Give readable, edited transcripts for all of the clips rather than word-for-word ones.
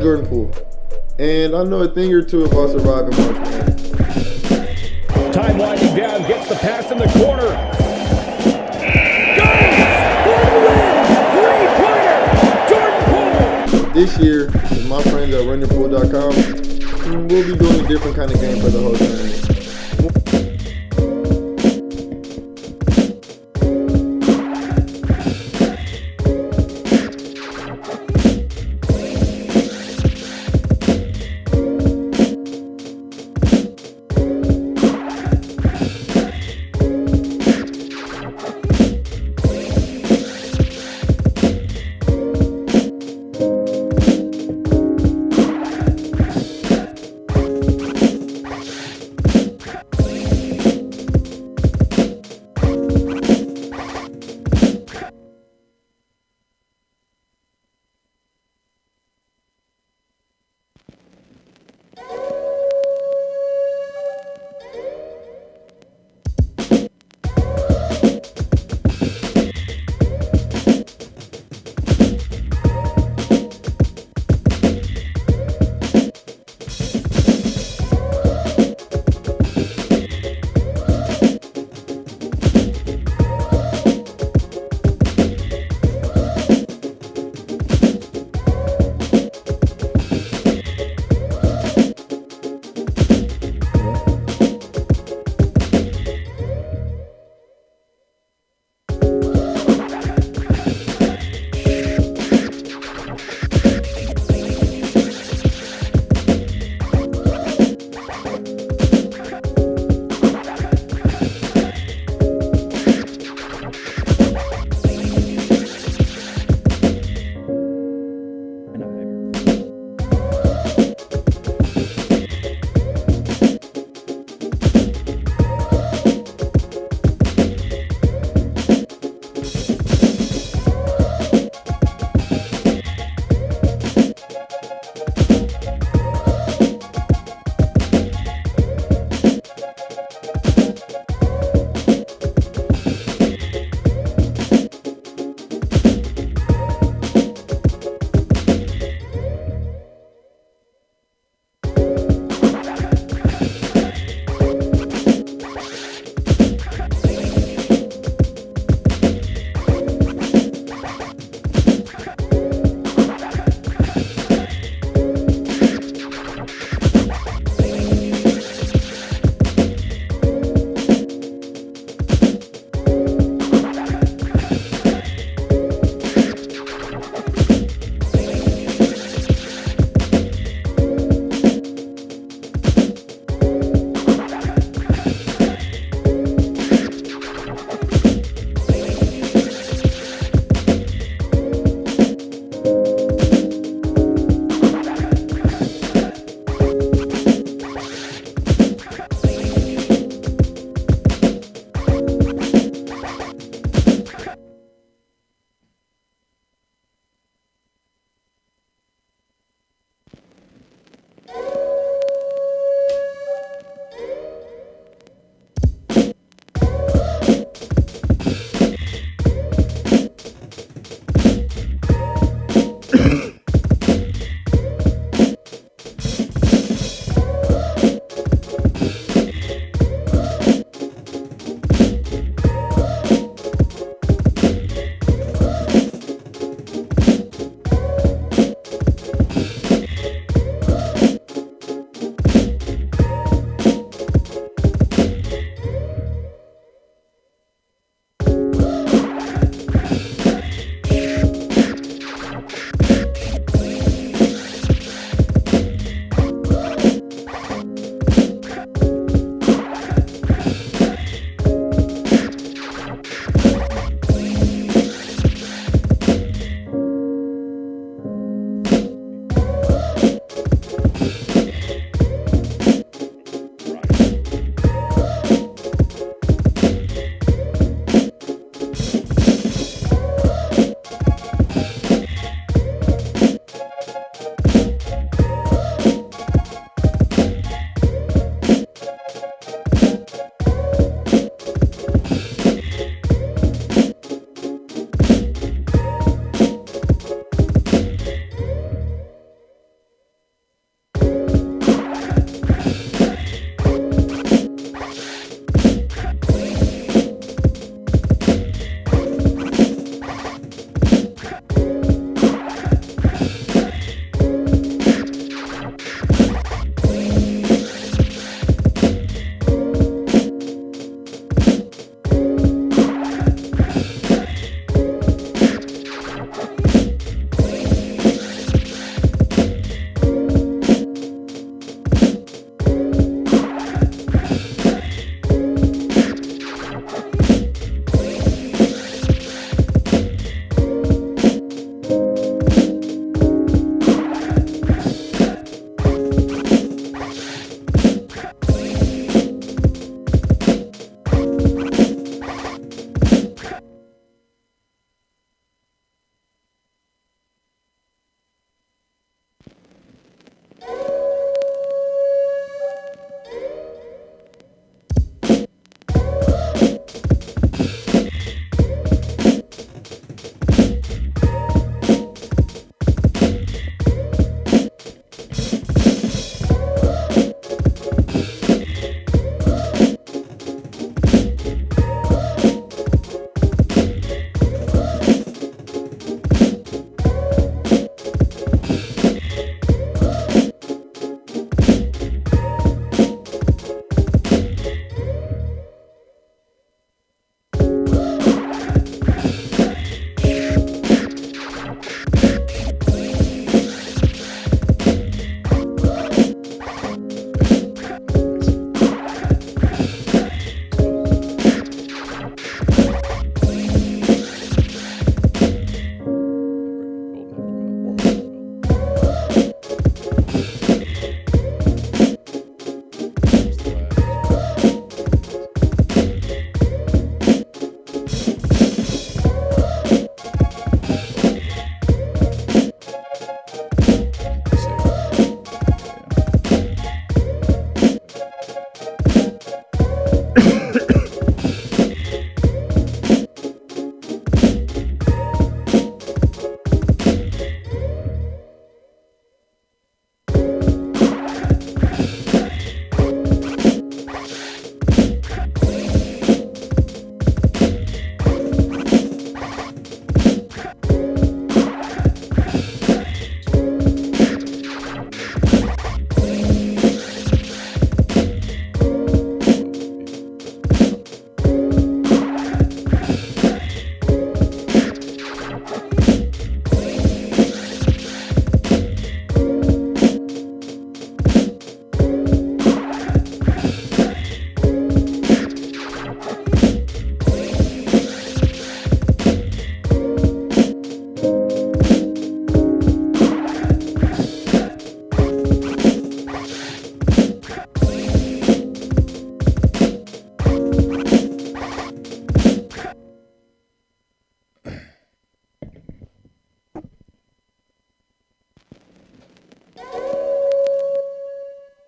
Jordan Poole. And I know a thing or two about surviving March Madness. Time winding down, gets the pass in the corner. Goes! For the win! 3-pointer! Jordan Poole! This year, with my friends at runyourpool.com, we'll be doing a different kind of game for the whole tournament.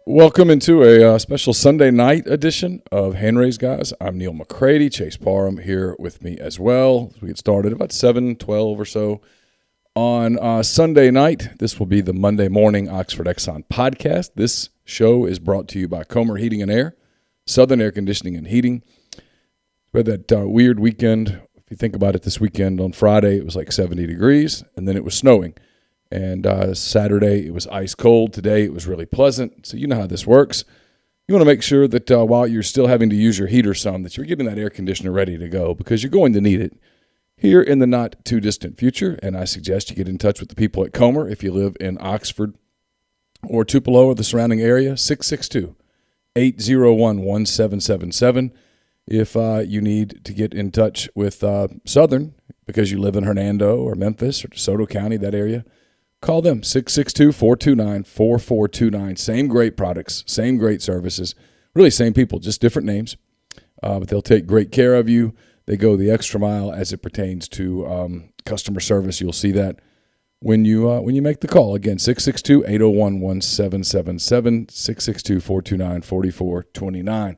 Welcome into a special Sunday night edition of Hand Raised Guys. I'm Neal McCready. Chase Parham here with me as well. We get started about 7:12 or so on Sunday night. This will be the Monday morning Oxford Exxon podcast. This show is brought to you by Comer Heating and Air, Southern Air Conditioning and Heating. We had that weird weekend. If you think about it, this weekend on Friday it was like 70 degrees, and then it was snowing. And Saturday, it was ice cold. Today, it was really pleasant. So you know how this works. You want to make sure that while you're still having to use your heater some, that you're getting that air conditioner ready to go because you're going to need it here in the not-too-distant future. And I suggest you get in touch with the people at Comer if you live in Oxford or Tupelo or the surrounding area, 662-801-1777. If you need to get in touch with Southern because you live in Hernando or Memphis or DeSoto County, that area, call them, 662-429-4429. Same great products, same great services, really same people, just different names. But they'll take great care of you. They go the extra mile as it pertains to customer service. You'll see that when you make the call. Again, 662-801-1777, 662-429-4429.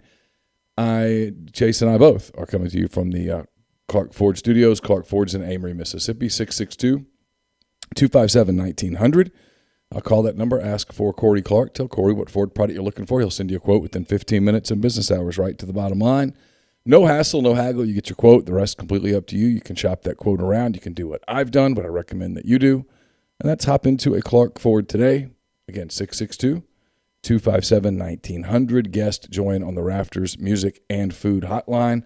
Chase and I both are coming to you from the Clark Ford Studios. Clark Ford's in Amory, Mississippi, 662-257-1900. I'll call that number, ask for Corey Clark. Tell Corey what Ford product you're looking for. He'll send you a quote within 15 minutes of business hours, right to the bottom line. No hassle, no haggle. You get your quote. The rest completely up to you. You can shop that quote around. You can do what I've done, but I recommend that you do. And that's hop into a Clark Ford today. Again, 662-257-1900. Guest join on the Rafters Music and Food Hotline.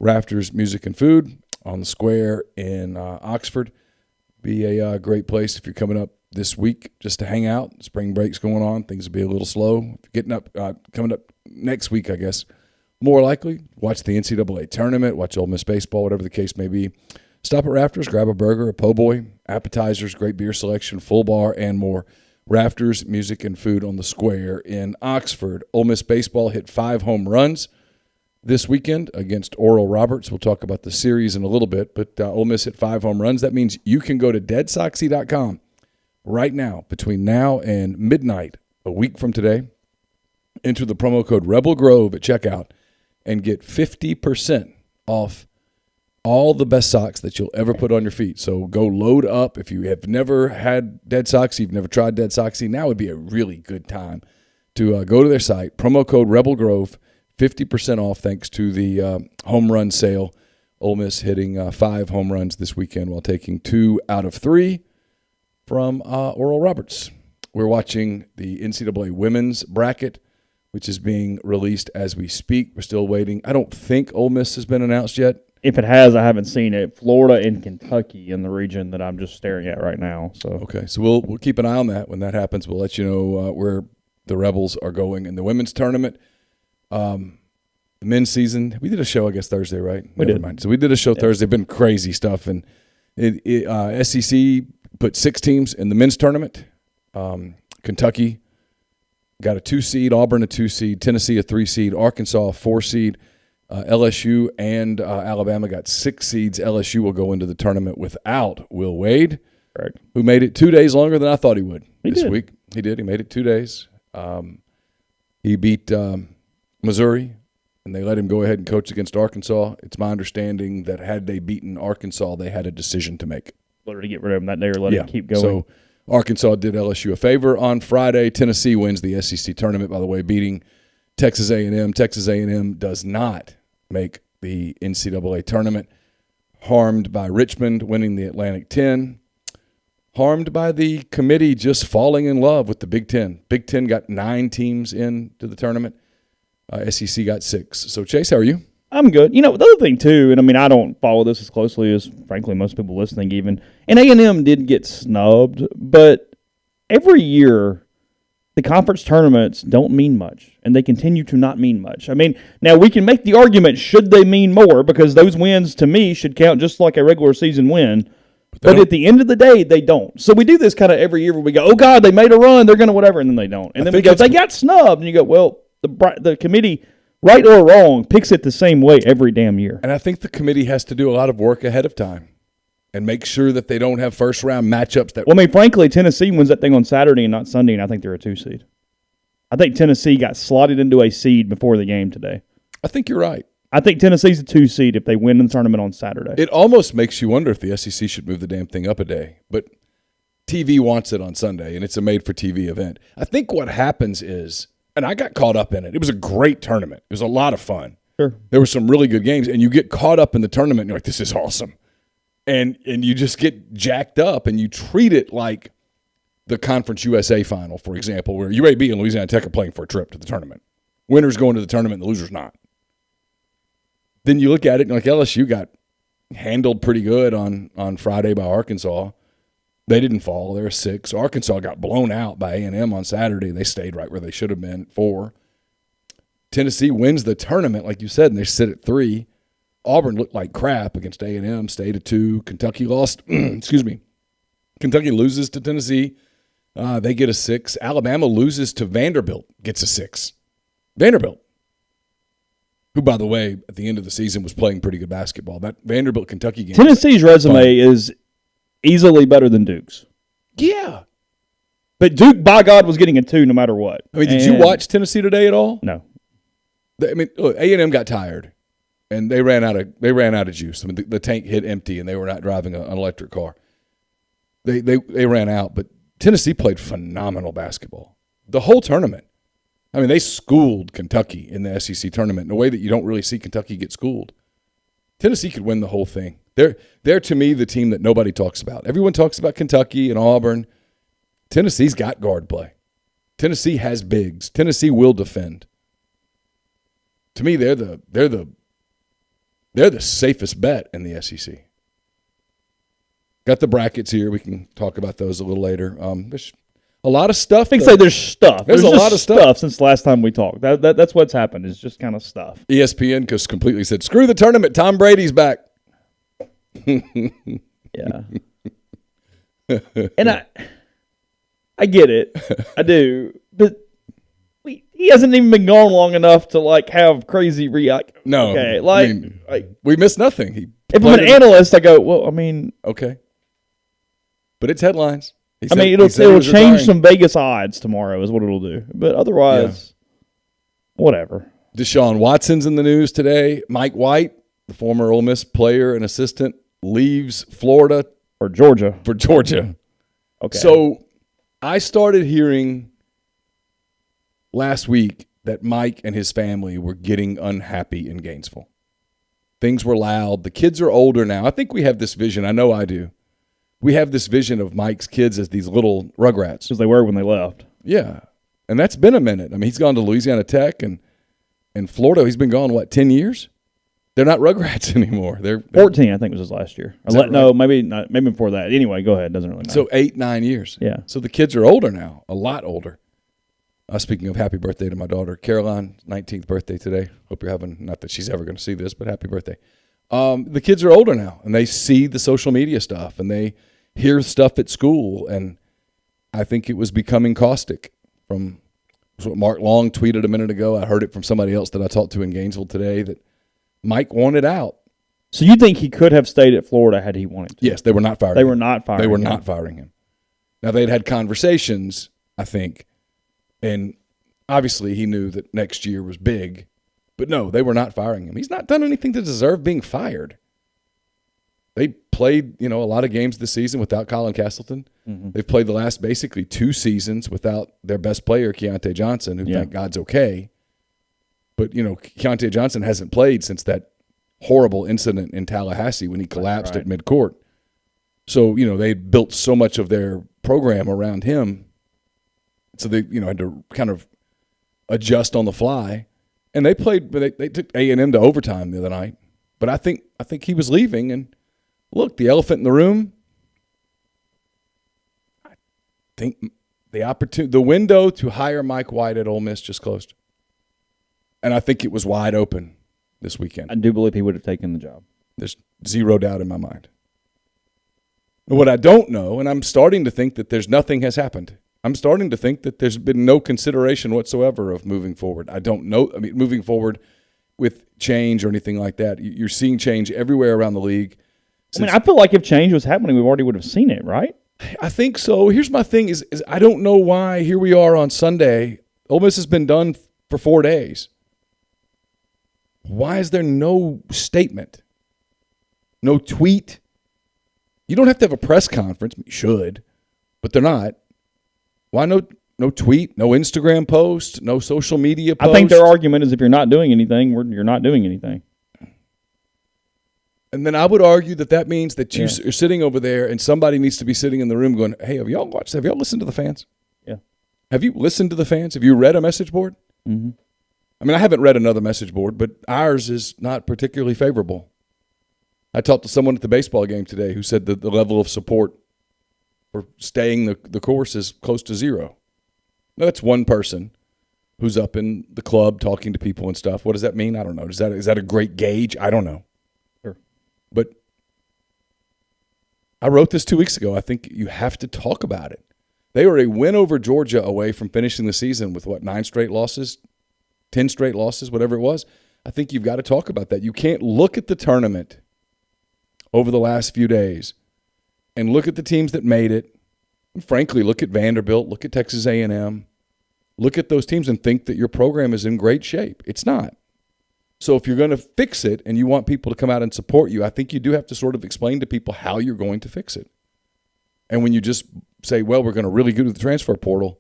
Rafters Music and Food on the square in Oxford. Be a great place if you're coming up this week just to hang out. Spring break's going on. Things will be a little slow. If you're getting up, coming up next week, I guess, more likely, watch the NCAA Tournament, watch Ole Miss Baseball, whatever the case may be. Stop at Rafters, grab a burger, a po' boy, appetizers, great beer selection, full bar, and more. Rafters Music and Food on the square in Oxford. Ole Miss Baseball hit 5 home runs this weekend against Oral Roberts. We'll talk about the series in a little bit, but Ole Miss hit 5 home runs. That means you can go to deadsoxy.com right now, between now and midnight, a week from today, enter the promo code Rebel Grove at checkout and get 50% off all the best socks that you'll ever put on your feet. So go load up. If you have never had Dead Soxy, you've never tried Dead Soxy, now would be a really good time to go to their site, promo code Rebel Grove, 50% off thanks to the home run sale. Ole Miss hitting 5 home runs this weekend while taking 2 out of 3 from Oral Roberts. We're watching the NCAA women's bracket, which is being released as we speak. We're still waiting. I don't think Ole Miss has been announced yet. If it has, I haven't seen it. Florida and Kentucky in the region that I'm just staring at right now. So okay, so we'll keep an eye on that. When that happens, we'll let you know where the Rebels are going in the women's tournament. The men's season, we did a show, I guess, Thursday, right? Never mind. So we did a show Thursday. Been crazy stuff, and SEC put 6 teams in the men's tournament. Kentucky got a 2 seed, Auburn a 2 seed, Tennessee a 3 seed, Arkansas a 4 seed. LSU and Alabama got 6 seeds. LSU will go into the tournament without Will Wade, correct, who made it 2 days longer than I thought he would this did. week. He did. He made it 2 days. He beat Missouri, and they let him go ahead and coach against Arkansas. It's my understanding that had they beaten Arkansas, they had a decision to make. Better to get rid of him that day or let him keep going. So Arkansas did LSU a favor on Friday. Tennessee wins the SEC tournament, by the way, beating Texas A&M. Texas A&M does not make the NCAA tournament. Harmed by Richmond winning the Atlantic 10. Harmed by the committee just falling in love with the Big Ten. Big Ten got 9 teams into the tournament. SEC got 6. So, Chase, how are you? I'm good. You know, the other thing, too, and I mean, I don't follow this as closely as, frankly, most people listening even, and A&M did get snubbed, but every year the conference tournaments don't mean much, and they continue to not mean much. I mean, now we can make the argument, should they mean more, because those wins, to me, should count just like a regular season win, but at the end of the day, they don't. So we do this kind of every year where we go, oh, God, they made a run, they're going to whatever, and then they don't. And then we go, they got snubbed, and you go, well, the committee, right or wrong, picks it the same way every damn year. And I think the committee has to do a lot of work ahead of time and make sure that they don't have first-round matchups. Well, I mean, frankly, Tennessee wins that thing on Saturday and not Sunday, and I think they're a 2 seed. I think Tennessee got slotted into a seed before the game today. I think you're right. I think Tennessee's a 2 seed if they win the tournament on Saturday. It almost makes you wonder if the SEC should move the damn thing up a day. But TV wants it on Sunday, and it's a made-for-TV event. I think what happens is, and I got caught up in it. It was a great tournament. It was a lot of fun. Sure. There were some really good games, and you get caught up in the tournament, and you're like, this is awesome. And you just get jacked up, and you treat it like the Conference USA final, for example, where UAB and Louisiana Tech are playing for a trip to the tournament. Winner's going to the tournament, and the loser's not. Then you look at it, and like LSU got handled pretty good on Friday by Arkansas. They didn't fall. They're a 6. Arkansas got blown out by A&M on Saturday. They stayed right where they should have been at 4. Tennessee wins the tournament, like you said, and they sit at 3. Auburn looked like crap against A&M, stayed at 2. Kentucky lost. Excuse me. Kentucky loses to Tennessee. They get a 6. Alabama loses to Vanderbilt, gets a 6. Vanderbilt, who, by the way, at the end of the season was playing pretty good basketball. That Vanderbilt-Kentucky game. Tennessee's resume is easily better than Duke's. Yeah. But Duke, by God, was getting a 2 no matter what. I mean, did you watch Tennessee today at all? No. I mean, look, A&M got tired, and they ran out of juice. I mean, the tank hit empty, and they were not driving an electric car. They ran out, but Tennessee played phenomenal basketball the whole tournament. I mean, they schooled Kentucky in the SEC tournament in a way that you don't really see Kentucky get schooled. Tennessee could win the whole thing. They're to me the team that nobody talks about. Everyone talks about Kentucky and Auburn. Tennessee's got guard play. Tennessee has bigs. Tennessee will defend. To me, they're the safest bet in the SEC. Got the brackets here. We can talk about those a little later. There's a lot of stuff. I think there's stuff. There's a lot of stuff since the last time we talked. That's what's happened. Is just kind of stuff. ESPN just completely said, "Screw the tournament. Tom Brady's back." Yeah. And I get it. I do. But he hasn't even been gone long enough to like have crazy react. No. Okay. I mean, we missed nothing. If I'm an analyst, I go, well, I mean, okay. But it's headlines. It'll change some Vegas odds tomorrow is what it'll do. But otherwise, whatever. Deshaun Watson's in the news today. Mike White, the former Ole Miss player and assistant, leaves Florida for Georgia. Okay. So I started hearing last week that Mike and his family were getting unhappy in Gainesville. Things were loud. The kids are older now. I think we have this vision. I know I do. We have this vision of Mike's kids as these little rugrats. Because they were when they left. Yeah. And that's been a minute. I mean, he's gone to Louisiana Tech and Florida. He's been gone, 10 years? They're not rugrats anymore. They're 14, I think, was his last year. No, maybe not. Maybe before that. Anyway, go ahead. Doesn't really matter. So 8-9 years. Yeah. So the kids are older now, a lot older. Speaking of, happy birthday to my daughter, Caroline, 19th birthday today. Hope you're having, not that she's ever going to see this, but happy birthday. The kids are older now, and they see the social media stuff, and they hear stuff at school, and I think it was becoming caustic. From what Mark Long tweeted a minute ago. I heard it from somebody else that I talked to in Gainesville today that Mike wanted out. So you think he could have stayed at Florida had he wanted to? Yes, they were not firing him. They were not firing him. Now, they'd had conversations, I think, and obviously he knew that next year was big, but no, they were not firing him. He's not done anything to deserve being fired. They played, a lot of games this season without Colin Castleton. Mm-hmm. They've played the last basically 2 seasons without their best player, Keontae Johnson, who thank God's okay. But, Keontae Johnson hasn't played since that horrible incident in Tallahassee when he collapsed at midcourt. So, they built so much of their program around him. So they, had to kind of adjust on the fly. And they played, but they took A&M to overtime the other night. But I think he was leaving. And look, the elephant in the room, I think the window to hire Mike White at Ole Miss just closed. And I think it was wide open this weekend. I do believe he would have taken the job. There's zero doubt in my mind. And what I don't know, and I'm starting to think that nothing has happened. I'm starting to think that there's been no consideration whatsoever of moving forward. I don't know. I mean, moving forward with change or anything like that. You're seeing change everywhere around the league. I feel like if change was happening, we already would have seen it, right? I think so. Here's my thing is I don't know why here we are on Sunday Ole Miss has been done for 4 days. Why is there no statement? No tweet? You don't have to have a press conference. You should, but they're not. Why no tweet, no Instagram post, no social media post? I think their argument is if you're not doing anything, you're not doing anything. And then I would argue that means that you're sitting over there and somebody needs to be sitting in the room going, hey, have y'all listened to the fans? Yeah. Have you listened to the fans? Have you read a message board? Mm-hmm. I mean, I haven't read another message board, but ours is not particularly favorable. I talked to someone at the baseball game today who said that the level of support for staying the course is close to zero. Now, that's one person who's up in the club talking to people and stuff. What does that mean? I don't know. Is that a great gauge? I don't know. Sure. But I wrote this 2 weeks ago. I think you have to talk about it. They were a win over Georgia away from finishing the season with, 9 straight losses, 10 straight losses, whatever it was. I think you've got to talk about that. You can't look at the tournament over the last few days and look at the teams that made it. And frankly, look at Vanderbilt, look at Texas A&M, look at those teams and think that your program is in great shape. It's not. So if you're going to fix it and you want people to come out and support you, I think you do have to sort of explain to people how you're going to fix it. And when you just say, well, we're going to really go to the transfer portal,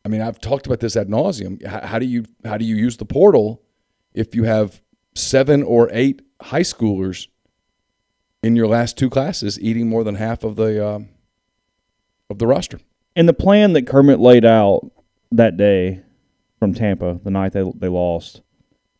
I mean, I've talked about this ad nauseum. How do you use the portal if you have 7 or 8 high schoolers in your last 2 classes eating more than half of the roster? And the plan that Kermit laid out that day from Tampa, the night they lost,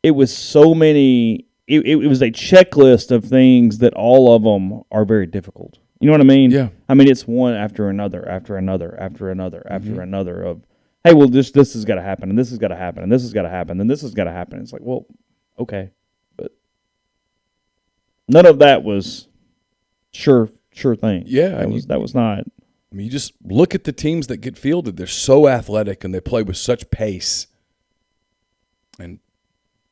it was so many. It was a checklist of things that all of them are very difficult. You know what I mean? Yeah. I mean, it's one after another, after another, after another, after another of, hey, well, this has got to happen, and this has got to happen, and this has got to happen, and this has got to happen. It's like, well, okay, but none of that was sure thing. Yeah, that was not. I mean, you just look at the teams that get fielded. They're so athletic and they play with such pace, and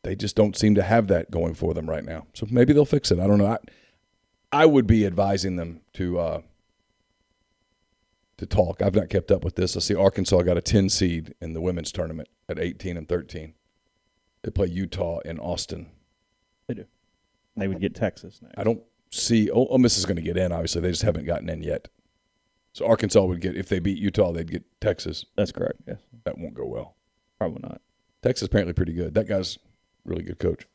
they just don't seem to have that going for them right now. So maybe they'll fix it. I don't know. I would be advising them to talk. I've not kept up with this. I see Arkansas got a 10 seed in the women's tournament at 18-13. They play Utah in Austin. They do. They would get Texas next. I don't see Ole Miss is going to get in. Obviously, they just haven't gotten in yet. So Arkansas would get, if they beat Utah, they'd get Texas. That's correct. Yes. That won't go well. Probably not. Texas apparently pretty good. That guy's a really good coach.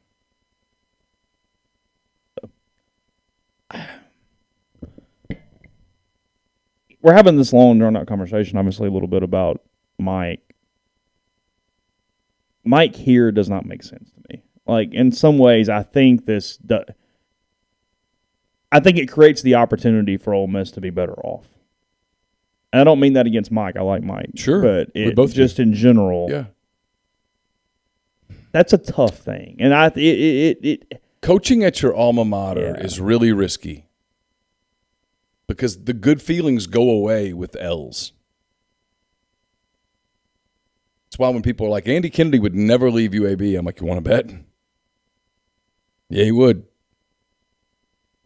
We're having this long, drawn-out conversation, obviously, a little bit about Mike. Mike here does not make sense to me. Like, in some ways, I think it creates the opportunity for Ole Miss to be better off. And I don't mean that against Mike. I like Mike. Sure. But We both just in general, Yeah. that's a tough thing. And Coaching at your alma mater is really risky because the good feelings go away with L's. That's why when people are like, Andy Kennedy would never leave UAB, I'm like, you want to bet? Yeah, he would.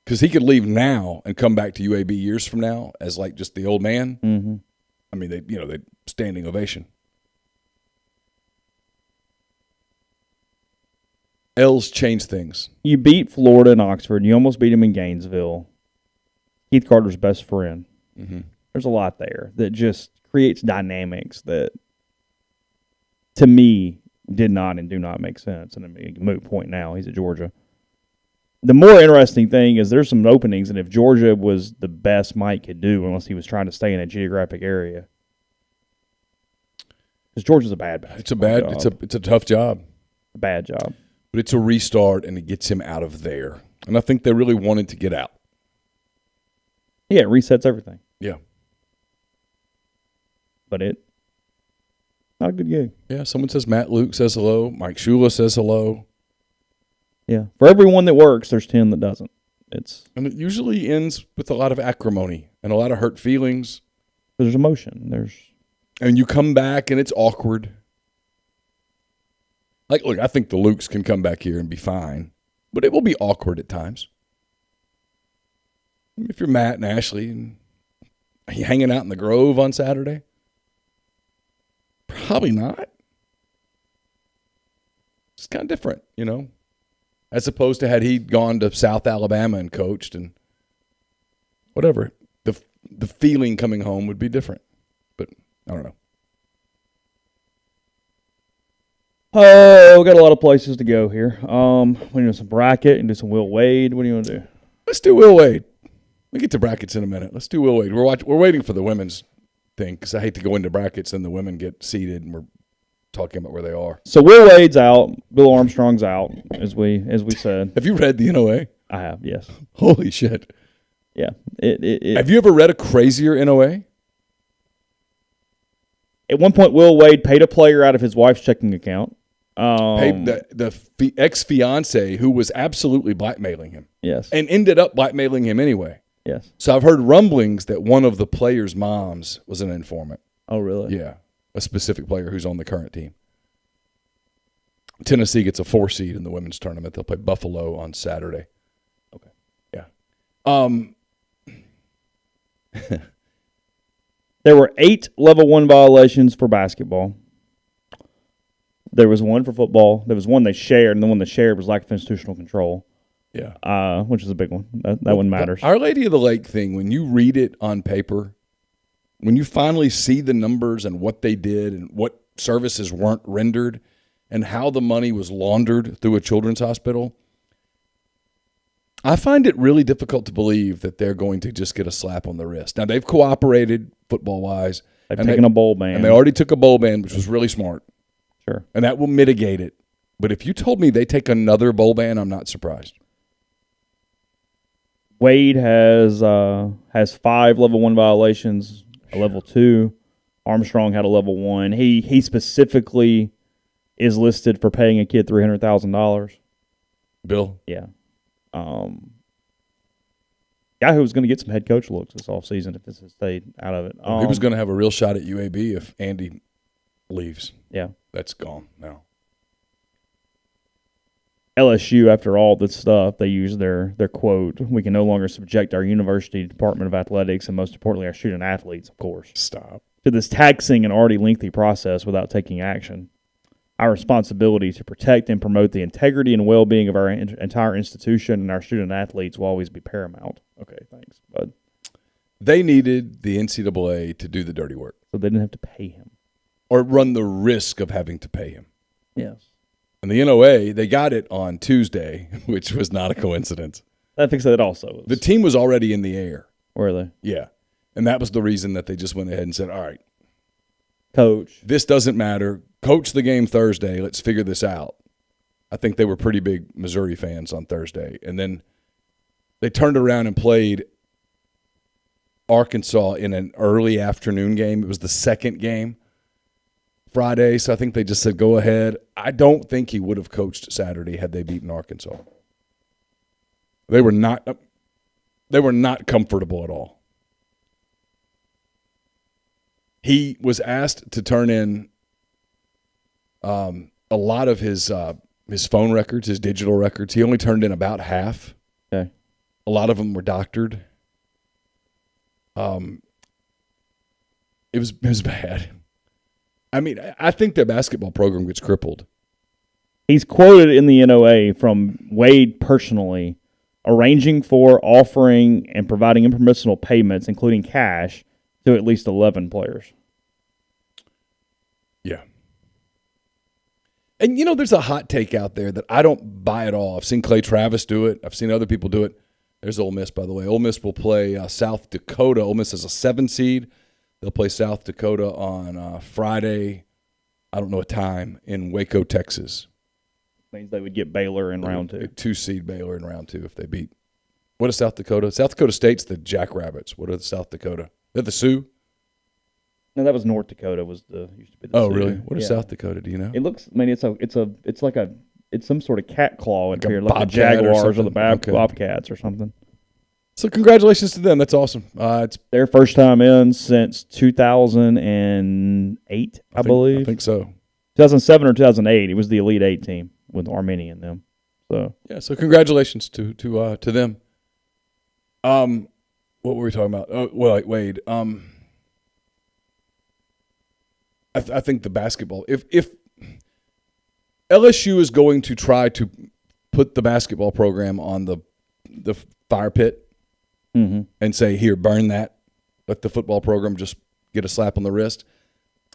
Because he could leave now and come back to UAB years from now as like just the old man. mm-hmm. I mean, they standing ovation. L's change things. You beat Florida and Oxford. You almost beat him in Gainesville. Keith Carter's best friend. Mm-hmm. There's a lot there that just creates dynamics that, to me, did not and do not make sense. And I mean, moot point now. He's at Georgia. The more interesting thing is there's some openings, and if Georgia was the best Mike could do, unless he was trying to stay in a geographic area, because Georgia's a bad job. It's a tough job. A bad job. But it's a restart, and it gets him out of there. And I think they really wanted to get out. Yeah, it resets everything. Yeah. But not a good gig. Yeah, someone says Matt Luke says hello. Mike Shula says hello. Yeah. For everyone that works, there's 10 that doesn't. And it usually ends with a lot of acrimony and a lot of hurt feelings. There's emotion. And you come back, and it's awkward. Like, look, I think the Lukes can come back here and be fine, but it will be awkward at times. If you're Matt and Ashley, and are you hanging out in the Grove on Saturday? Probably not. It's kind of different, as opposed to had he gone to South Alabama and coached and whatever. The feeling coming home would be different, but I don't know. Oh, we got a lot of places to go here. We do some bracket and do some Will Wade. What do you want to do? Let's do Will Wade. We'll get to brackets in a minute. Let's do Will Wade. We're waiting for the women's thing because I hate to go into brackets and the women get seated and we're talking about where they are. So Will Wade's out. Bill Armstrong's out, as we said. Have you read the NOA? I have, yes. Holy shit. Yeah. Have you ever read a crazier NOA? At one point, Will Wade paid a player out of his wife's checking account. Paid the ex-fiance who was absolutely blackmailing him. Yes. And ended up blackmailing him anyway. Yes. So I've heard rumblings that one of the players' moms was an informant. Oh, really? Yeah. A specific player who's on the current team. Tennessee gets a 4 seed in the women's tournament. They'll play Buffalo on Saturday. Okay. Yeah. There were 8 level 1 violations for basketball. There was one for football. There was one they shared, and the one they shared was lack of institutional control. Yeah. Which is a big one. That one matters. Our Lady of the Lake thing, when you read it on paper, when you finally see the numbers and what they did and what services weren't rendered and how the money was laundered through a children's hospital, I find it really difficult to believe that they're going to just get a slap on the wrist. Now, they've cooperated football-wise. They've taken a bowl ban. And they already took a bowl ban, which was really smart. Sure. And that will mitigate it. But if you told me they take another bowl ban, I'm not surprised. Wade has 5 level 1 violations, a level 2. Armstrong had a level 1. He specifically is listed for paying a kid $300,000. Bill? Yeah. Guy who was going to get some head coach looks this offseason if this had stayed out of it. He was going to have a real shot at UAB if Andy leaves. Yeah. That's gone now. LSU, after all this stuff, they use their quote, "We can no longer subject our university Department of Athletics and most importantly our student athletes, of course, Stop. to this taxing and already lengthy process without taking action. Our responsibility to protect and promote the integrity and well-being of our entire institution and our student athletes will always be paramount." Okay, thanks, bud. They needed the NCAA to do the dirty work So they didn't have to pay him. or run the risk of having to pay him. Yes. And the NOA, they got it on Tuesday, which was not a coincidence. I think that also. The team was already in the air. Were they? Yeah. And that was the reason that they just went ahead and said, all right, Coach. this doesn't matter. Coach the game Thursday. Let's figure this out. I think they were pretty big Missouri fans on Thursday. And then they turned around and played Arkansas in an early afternoon game. It was the second game Friday, so I think they just said, go ahead. I don't think he would have coached Saturday had they beaten Arkansas. They were not comfortable at all. He was asked to turn in a lot of his phone records, his digital records. He only turned in about half. Okay. A lot of them were doctored. It was bad. I mean, I think their basketball program gets crippled. He's quoted in the NOA from Wade personally, arranging for, offering, and providing impermissible payments, including cash, to at least 11 players. Yeah. And, there's a hot take out there that I don't buy at all. I've seen Clay Travis do it. I've seen other people do it. There's Ole Miss, by the way. Ole Miss will play South Dakota. Ole Miss is a 7 seed. They'll play South Dakota on Friday, I don't know a time, in Waco, Texas. Means they would get Baylor in round 2. 2 seed Baylor in round 2 if they beat. What is South Dakota? South Dakota State's the Jackrabbits. What are the South Dakota? They're the Sioux? No, that was North Dakota. Used to be the Oh, Sioux. really? What is South Dakota? Do you know? It looks. I mean, it's some sort of cat claw in Like a here, like the bobcat or Jaguars or the something? Okay. Bobcats or something. So congratulations to them. That's awesome. It's Their first time in since 2008, I believe. I think so. 2007 or 2008. It was the Elite Eight team with Armenia in them. So Yeah. So congratulations to them. What were we talking about? Oh, well, Wade. I think the basketball, if LSU is going to try to put the basketball program on the fire pit and say, here, burn that, let the football program just get a slap on the wrist,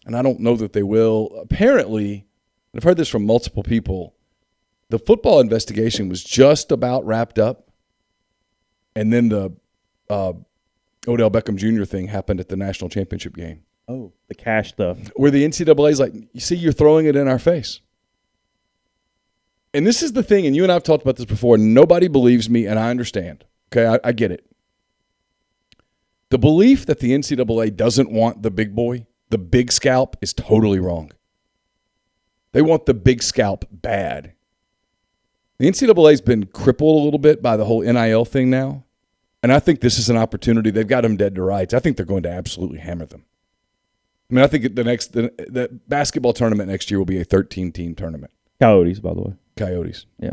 and I don't know that they will. Apparently, I've heard this from multiple people, the football investigation was just about wrapped up, and then the Odell Beckham Jr. thing happened at the national championship game. Oh, the cash stuff. Where the NCAA is like, you see, you're throwing it in our face. And this is the thing, and you and I have talked about this before, nobody believes me, and I understand. Okay, I get it. The belief that the NCAA doesn't want the big boy, the big scalp, is totally wrong. They want the big scalp bad. The NCAA's been crippled a little bit by the whole NIL thing now, and I think this is an opportunity. They've got them dead to rights. I think they're going to absolutely hammer them. I mean, I think the basketball tournament next year will be a 13-team tournament. Coyotes, by the way. Coyotes. Yeah.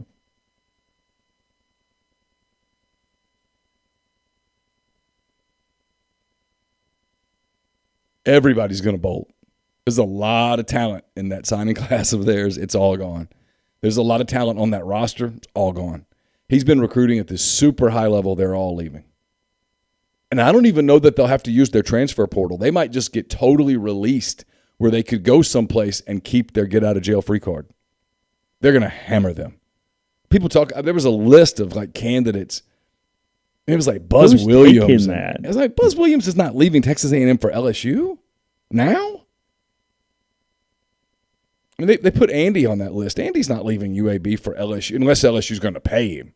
Everybody's going to bolt. There's a lot of talent in that signing class of theirs. It's all gone. There's a lot of talent on that roster. It's all gone. He's been recruiting at this super high level. They're all leaving. And I don't even know that they'll have to use their transfer portal. They might just get totally released where they could go someplace and keep their get-out-of-jail-free card. They're going to hammer them. People talk. There was a list of like candidates. It was like Buzz Who's Williams. taking that? It was like Buzz Williams is not leaving Texas A&M for LSU now. I mean, they put Andy on that list. Andy's not leaving UAB for LSU unless LSU's going to pay him.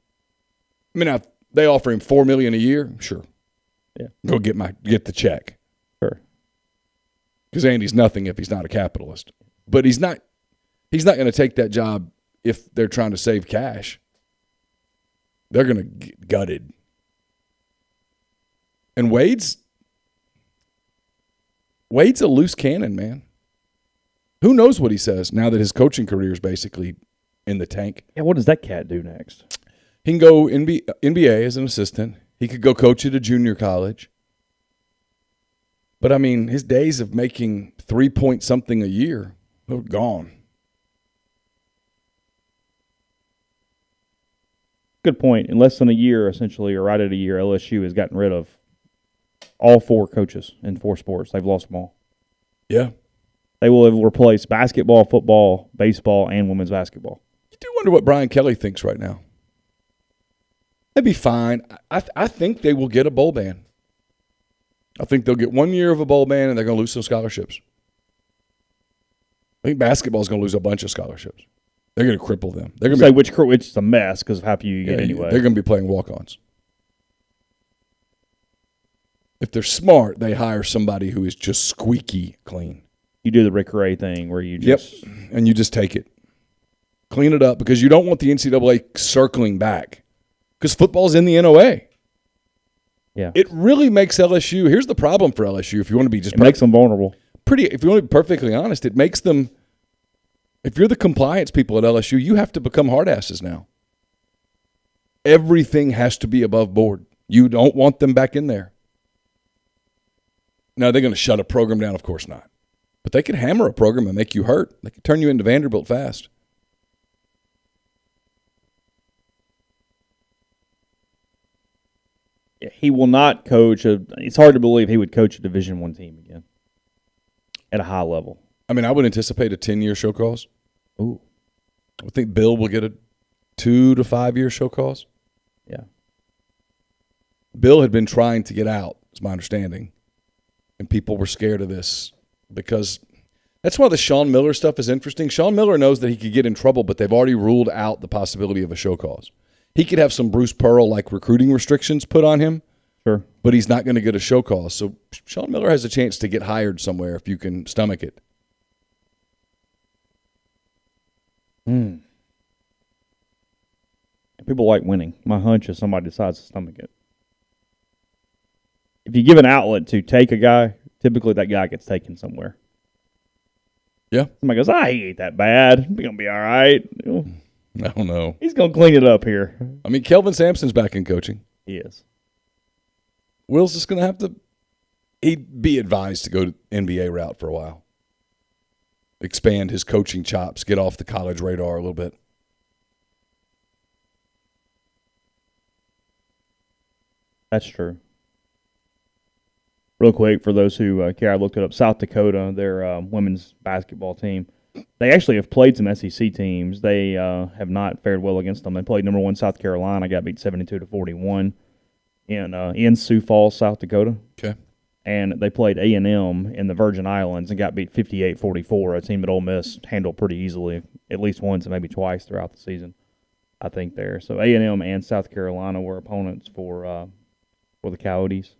I mean, if they offer him $4 million a year, sure. Yeah, go get the check. Sure. Because Andy's nothing if he's not a capitalist. But he's not going to take that job if they're trying to save cash. They're going to get gutted. And Wade's a loose cannon, man. Who knows what he says now that his coaching career is basically in the tank? Yeah, what does that cat do next? He can go NBA as an assistant. He could go coach at a junior college. But, I mean, his days of making 3-point-something a year are gone. Good point. In less than a year, essentially, or right at a year, LSU has gotten rid of all 4 coaches in 4 sports. They've lost them all. Yeah. They will have replaced basketball, football, baseball, and women's basketball. You do wonder what Brian Kelly thinks right now. They'd be fine. I think they will get a bowl ban. I think they'll get 1 year of a bowl ban, and they're going to lose some scholarships. I think basketball is going to lose a bunch of scholarships. They're going to cripple them. They're going to say which is a mess because of how few you get anyway. They're going to be playing walk-ons. If they're smart, they hire somebody who is just squeaky clean. You do the Rick Ray thing where you just... Yep, and you just take it. Clean it up because you don't want the NCAA circling back because football's in the NOA. Yeah. It really makes LSU – here's the problem for LSU if you want to be just – It makes them vulnerable. If you want to be perfectly honest, it makes them – if you're the compliance people at LSU, you have to become hard asses now. Everything has to be above board. You don't want them back in there. Now, they're going to shut a program down? Of course not. But they could hammer a program and make you hurt. They could turn you into Vanderbilt fast. Yeah, he will not coach it's hard to believe he would coach a Division I team again at a high level. I mean, I would anticipate a 10-year show cause. Ooh. I think Bill will get a 2 to 5 year show cause. Yeah. Bill had been trying to get out, is my understanding. And people were scared of this because that's why the Sean Miller stuff is interesting. Sean Miller knows that he could get in trouble, but they've already ruled out the possibility of a show cause. He could have some Bruce Pearl-like recruiting restrictions put on him, sure, but he's not going to get a show cause. So Sean Miller has a chance to get hired somewhere if you can stomach it. People like winning. My hunch is somebody decides to stomach it. If you give an outlet to take a guy, typically that guy gets taken somewhere. Yeah. Somebody goes, he ain't that bad. He's going to be all right. I don't know. He's going to clean it up here. I mean, Kelvin Sampson's back in coaching. He is. Will's just going to have to – he'd be advised to go to NBA route for a while. expand his coaching chops, get off the college radar a little bit. That's true. Real quick, for those who care, I looked it up. South Dakota, their women's basketball team, they actually have played some SEC teams. They have not fared well against them. They played number 1 South Carolina, got beat 72-41 in Sioux Falls, South Dakota. Okay. And they played A&M in the Virgin Islands and got beat 58-44, a team that Ole Miss handled pretty easily, at least once and maybe twice throughout the season, I think there. So A&M and South Carolina were opponents for the Coyotes.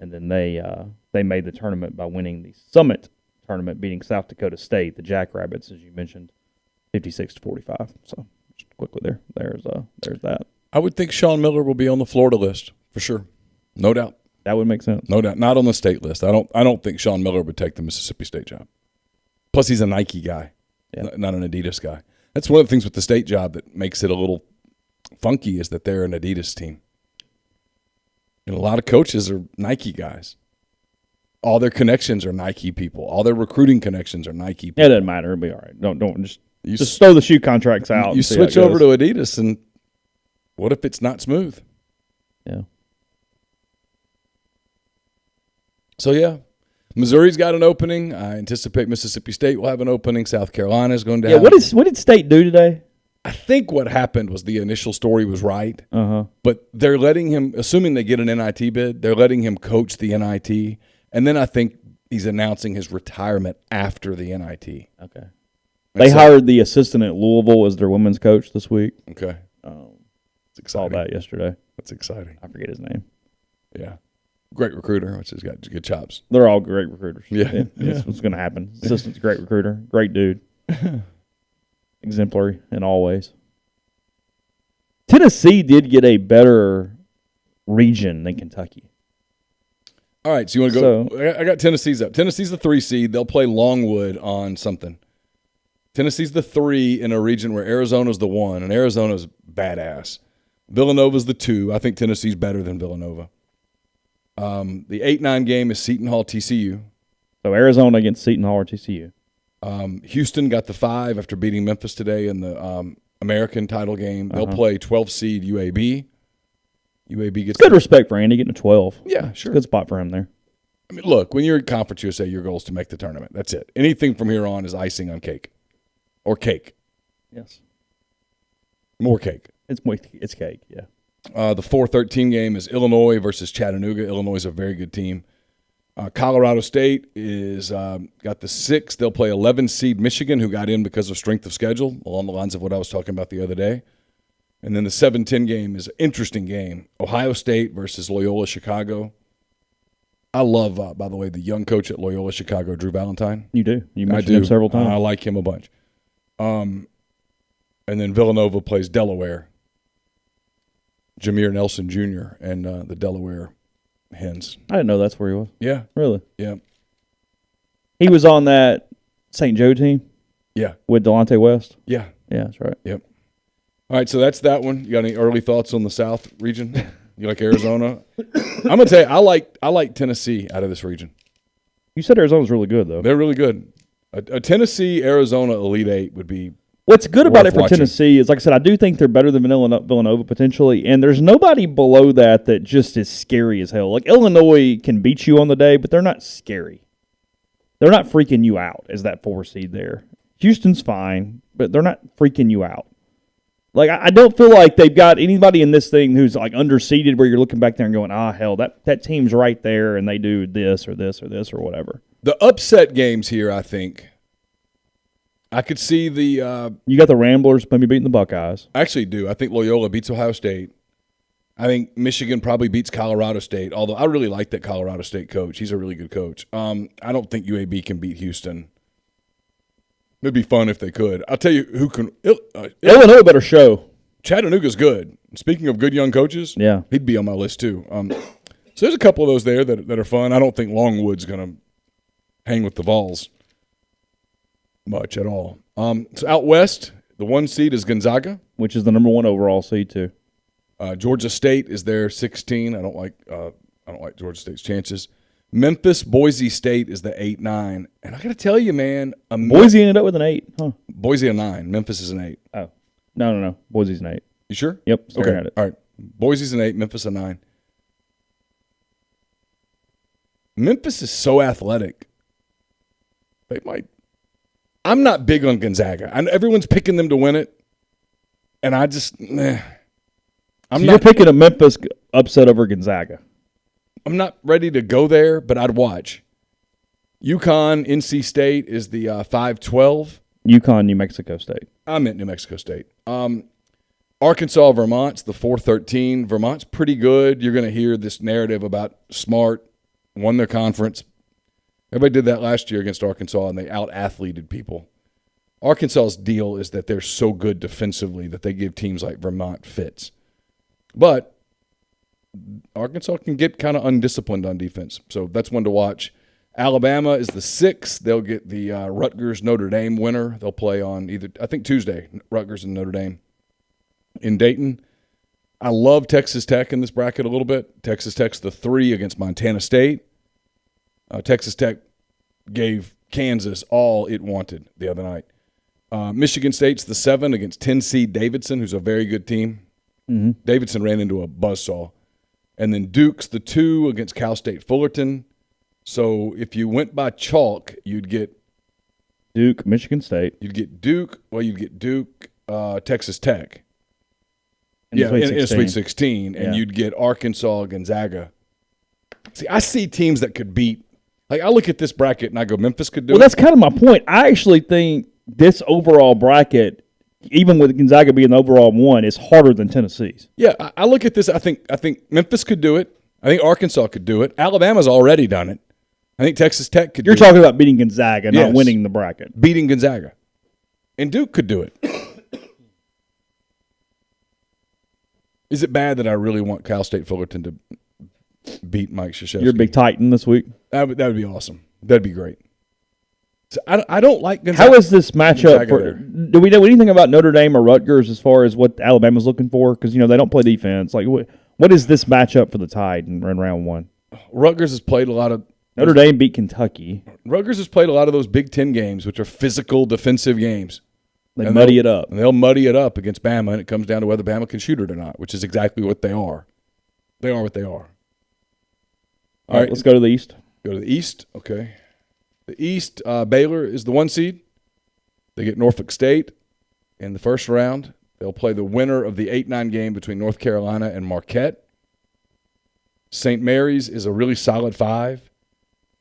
And then they made the tournament by winning the Summit tournament, beating South Dakota State, the Jackrabbits, as you mentioned, 56-45. So just quickly there's that. I would think Sean Miller will be on the Florida list for sure, no doubt. That would make sense. No doubt. Not on the state list. I don't think Sean Miller would take the Mississippi State job. Plus, he's a Nike guy, not an Adidas guy. That's one of the things with the state job that makes it a little funky is that they're an Adidas team. And a lot of coaches are Nike guys. All their connections are Nike people. All their recruiting connections are Nike people. It doesn't matter. It'll be all right. Don't just throw the shoe contracts out. You switch over to Adidas, and what if it's not smooth? Yeah. So, yeah, Missouri's got an opening. I anticipate Mississippi State will have an opening. South Carolina is going to have. What did State do today? I think what happened was the initial story was right, Uh-huh. but they're letting him, assuming they get an NIT bid, they're letting him coach the NIT, and then I think he's announcing his retirement after the NIT. Okay. They hired the assistant at Louisville as their women's coach this week. Okay. It's Saw exciting. that yesterday. That's exciting. I forget his name. Yeah. Great recruiter, which has got good chops. They're all great recruiters. Yeah. That's what's going to happen. Assistant's a great recruiter. Great dude. Exemplary in all ways. Tennessee did get a better region than Kentucky. All right, so you want to go? I got Tennessee's up. Tennessee's the 3 seed. They'll play Longwood on something. Tennessee's the 3 in a region where Arizona's the 1, and Arizona's badass. Villanova's the 2. I think Tennessee's better than Villanova. The 8-9 game is Seton Hall TCU. So Arizona against Seton Hall or TCU. Houston got the 5 after beating Memphis today in the American title game. They'll play 12 seed UAB. UAB gets good respect for Andy getting a 12. Yeah, sure. Good spot for him there. I mean, look, when you're in Conference USA, your goal is to make the tournament. That's it. Anything from here on is icing on cake. Or cake. Yes. More cake. It's cake, yeah. The 4-13 game is Illinois versus Chattanooga. Illinois is a very good team. Colorado State is got the 6. They'll play 11 seed Michigan, who got in because of strength of schedule, along the lines of what I was talking about the other day. And then the 7-10 game is an interesting game. Ohio State versus Loyola Chicago. I love, by the way, the young coach at Loyola Chicago, Drew Valentine. You do. You mentioned him several times. I like him a bunch. And then Villanova plays Delaware. Jameer Nelson Jr. and the Delaware Hens. I didn't know that's where he was. Yeah. Really? Yeah. He was on that St. Joe team? Yeah. With Delonte West? Yeah. Yeah, that's right. Yep. All right, so that's that one. You got any early thoughts on the South region? You like Arizona? I'm going to tell you, I like Tennessee out of this region. You said Arizona's really good, though. They're really good. A Tennessee-Arizona Elite Eight would be What's good about it for watching. Tennessee is, like I said, I do think they're better than Villanova potentially, and there's nobody below that just is scary as hell. Like, Illinois can beat you on the day, but they're not scary. They're not freaking you out as that 4 seed there. Houston's fine, but they're not freaking you out. Like, I don't feel like they've got anybody in this thing who's, like, underseeded where you're looking back there and going, hell, that team's right there, and they do this or this or this or whatever. the upset games here. I think I could see the. You got the Ramblers maybe beating the Buckeyes. I actually do. I think Loyola beats Ohio State. I think Michigan probably beats Colorado State, although I really like that Colorado State coach. He's a really good coach. I don't think UAB can beat Houston. It'd be fun if they could. I'll tell you who can. Illinois better show. Chattanooga's good. Speaking of good young coaches, Yeah. he'd be on my list too. So there's a couple of those there that are fun. I don't think Longwood's going to hang with the Vols much at all. So out west, the 1 seed is Gonzaga. Which is the number 1 overall seed too. Georgia State is there 16. I don't like Georgia State's chances. Memphis, Boise State is the 8-9. And I got to tell you, man. Boise ended up with an 8. Huh. Boise a 9. Memphis is an 8. Oh. No. Boise's an 8. You sure? Yep. Looking Okay. at it. All right. Boise's an 8. Memphis a 9. Memphis is so athletic. They might. I'm not big on Gonzaga. Everyone's picking them to win it. And I just, You're picking a Memphis upset over Gonzaga. I'm not ready to go there, but I'd watch. UConn, NC State is the 5-12. UConn, New Mexico State. I meant New Mexico State. Arkansas, Vermont's the 4-13. Vermont's pretty good. You're going to hear this narrative about Smart, won their conference. Everybody did that last year against Arkansas, and they out-athleted people. Arkansas's deal is that they're so good defensively that they give teams like Vermont fits. But Arkansas can get kind of undisciplined on defense, so that's one to watch. Alabama is the 6th. They'll get the Rutgers-Notre Dame winner. They'll play on Tuesday, Rutgers and Notre Dame in Dayton. I love Texas Tech in this bracket a little bit. Texas Tech's the 3 against Montana State. Texas Tech gave Kansas all it wanted the other night. Michigan State's the 7 against Tennessee Davidson, who's a very good team. Mm-hmm. Davidson ran into a buzzsaw. And then Duke's the 2 against Cal State Fullerton. So if you went by chalk, you'd get Duke, Michigan State. You'd get Duke. Well, you'd get Duke, Texas Tech. In Sweet 16. And you'd get Arkansas, Gonzaga. See, I see teams that could beat. Like, I look at this bracket and I go, Memphis could do it. Well, that's kind of my point. I actually think this overall bracket, even with Gonzaga being the overall 1, is harder than Tennessee's. Yeah, I look at this. I think Memphis could do it. I think Arkansas could do it. Alabama's already done it. I think Texas Tech could do it. You're talking about beating Gonzaga, Yes. not winning the bracket. Beating Gonzaga. And Duke could do it. Is it bad that I really want Cal State Fullerton to beat Mike Krzyzewski? You're a big Titan this week. That would be awesome. That'd be great. So I don't like Gonzaga. How is this matchup? Gonzaga Do we know anything about Notre Dame or Rutgers as far as what Alabama's looking for? Because, they don't play defense. Like, what is this matchup for the Tide in round 1? Rutgers has played a lot of Notre Dame beat Kentucky. Rutgers has played a lot of those Big Ten games, which are physical, defensive games. They muddy it up. And they'll muddy it up against Bama, and it comes down to whether Bama can shoot it or not, which is exactly what they are. They are what they are. All right, let's go to the East. Go to the East. Okay. The East, Baylor is the 1 seed. They get Norfolk State in the first round. They'll play the winner of the 8-9 game between North Carolina and Marquette. St. Mary's is a really solid 5.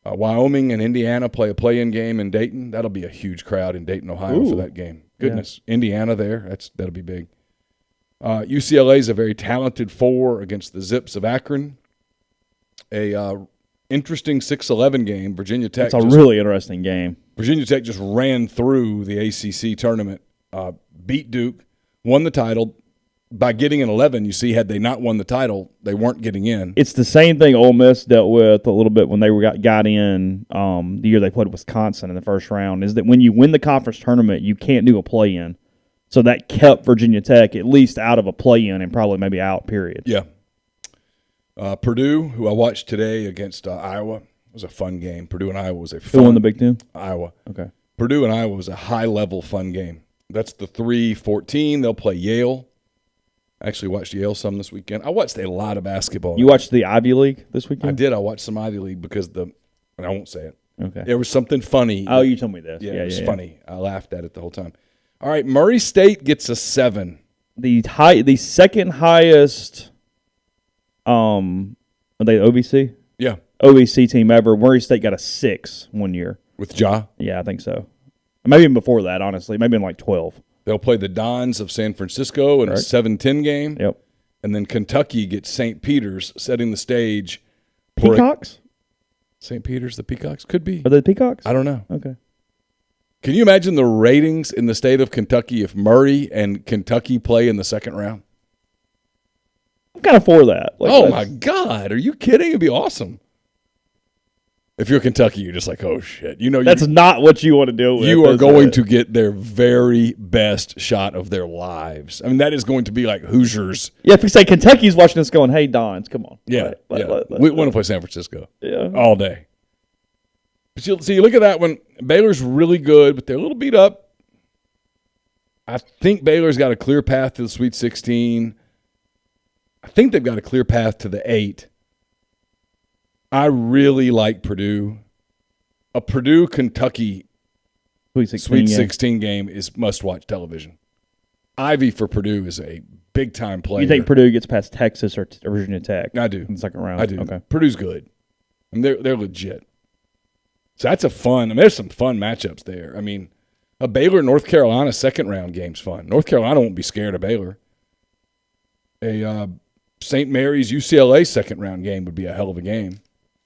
Wyoming and Indiana play a play-in game in Dayton. That'll be a huge crowd in Dayton, Ohio for that game. Goodness. Yeah. Indiana there, that'll be big. UCLA is a very talented 4 against the Zips of Akron. Interesting 6-11 game. Virginia Tech. It's a really interesting game. Virginia Tech just ran through the ACC tournament, beat Duke, won the title. By getting an 11, you see, had they not won the title, they weren't getting in. It's the same thing Ole Miss dealt with a little bit when they got in the year they played Wisconsin in the first round, is that when you win the conference tournament, you can't do a play-in. So that kept Virginia Tech at least out of a play-in and probably maybe out, period. Yeah. Purdue, who I watched today against Iowa, was a fun game. Purdue and Iowa was a fun. Who won the Big Ten? Iowa. Okay. Purdue and Iowa was a high-level fun game. That's the 3-14. They'll play Yale. I actually watched Yale some this weekend. I watched a lot of basketball. You watched the Ivy League this weekend? I did. I watched some Ivy League because and I won't say it. Okay. There was something funny. Oh, you told me this. Yeah, it was funny. I laughed at it the whole time. All right, Murray State gets a 7. The second highest are they OVC? Yeah. OVC team ever. Murray State got a 6 one year. With Ja? Yeah, I think so. Maybe even before that, honestly. Maybe in like 12. They'll play the Dons of San Francisco in a 7-10 game. Yep. And then Kentucky gets St. Peter's, setting the stage. Peacocks? St. Peter's, the Peacocks? Could be. Are they the Peacocks? I don't know. Okay. Can you imagine the ratings in the state of Kentucky if Murray and Kentucky play in the second round? I'm kind of for that. My God. Are you kidding? It'd be awesome. If you're Kentucky, you're just like, oh shit. You know, That's not what you want to deal with. you are going to get their very best shot of their lives. I mean, that is going to be like Hoosiers. Yeah, if you say Kentucky's watching this going, hey, Dons, come on. Yeah, Let- we want to play San Francisco. Yeah. All day. But you look at that one. Baylor's really good, but they're a little beat up. I think Baylor's got a clear path to the Sweet 16. I think they've got a clear path to the 8. I really like Purdue. A Purdue-Kentucky Sweet 16 game is must-watch television. Ivy for Purdue is a big-time player. You think Purdue gets past Texas or Virginia Tech? I do. In the second round? I do. Okay. Purdue's good. I mean, they're legit. So that's there's some fun matchups there. I mean, a Baylor-North Carolina second-round game's fun. North Carolina won't be scared of Baylor. A St. Mary's UCLA second-round game would be a hell of a game.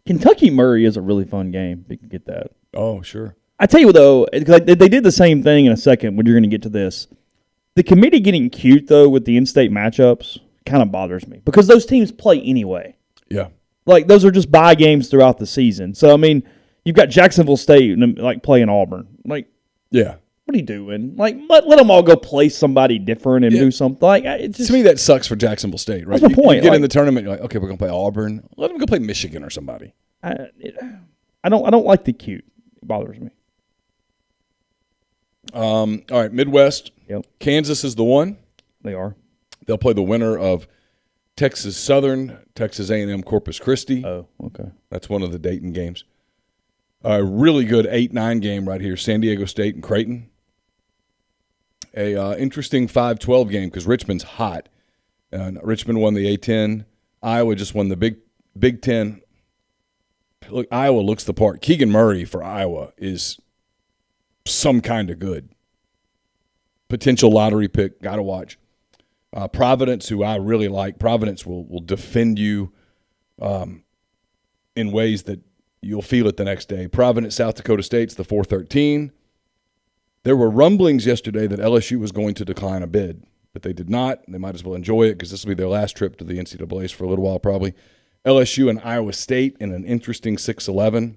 Kentucky-Murray is a really fun game. You can get that. Oh, sure. I tell you what, though, they did the same thing in a second when you're going to get to this. The committee getting cute, though, with the in-state matchups kind of bothers me because those teams play anyway. Yeah. Like, those are just bye games throughout the season. So, I mean, you've got Jacksonville State, like, playing Auburn. Like, yeah. What are you doing? Like, let them all go play somebody different and do something. Like, it's just, to me, that sucks for Jacksonville State, right? That's my point. You get in the tournament, you're like, okay, we're going to play Auburn. Let them go play Michigan or somebody. I don't like the cute. It bothers me. All right, Midwest. Yep. Kansas is the one. They are. They'll play the winner of Texas Southern, Texas A&M Corpus Christi. Oh, okay. That's one of the Dayton games. A really good 8-9 game right here, San Diego State and Creighton. A interesting 5-12 game because Richmond's hot. Richmond won the A-10. Iowa just won the Big Ten. Look, Iowa looks the part. Keegan Murray for Iowa is some kind of good. Potential lottery pick, got to watch. Providence, who I really like. Providence will defend you in ways that you'll feel it the next day. Providence, South Dakota State's the 4-13. There were rumblings yesterday that LSU was going to decline a bid, but they did not. They might as well enjoy it because this will be their last trip to the NCAAs for a little while probably. LSU and Iowa State in an interesting 6-11.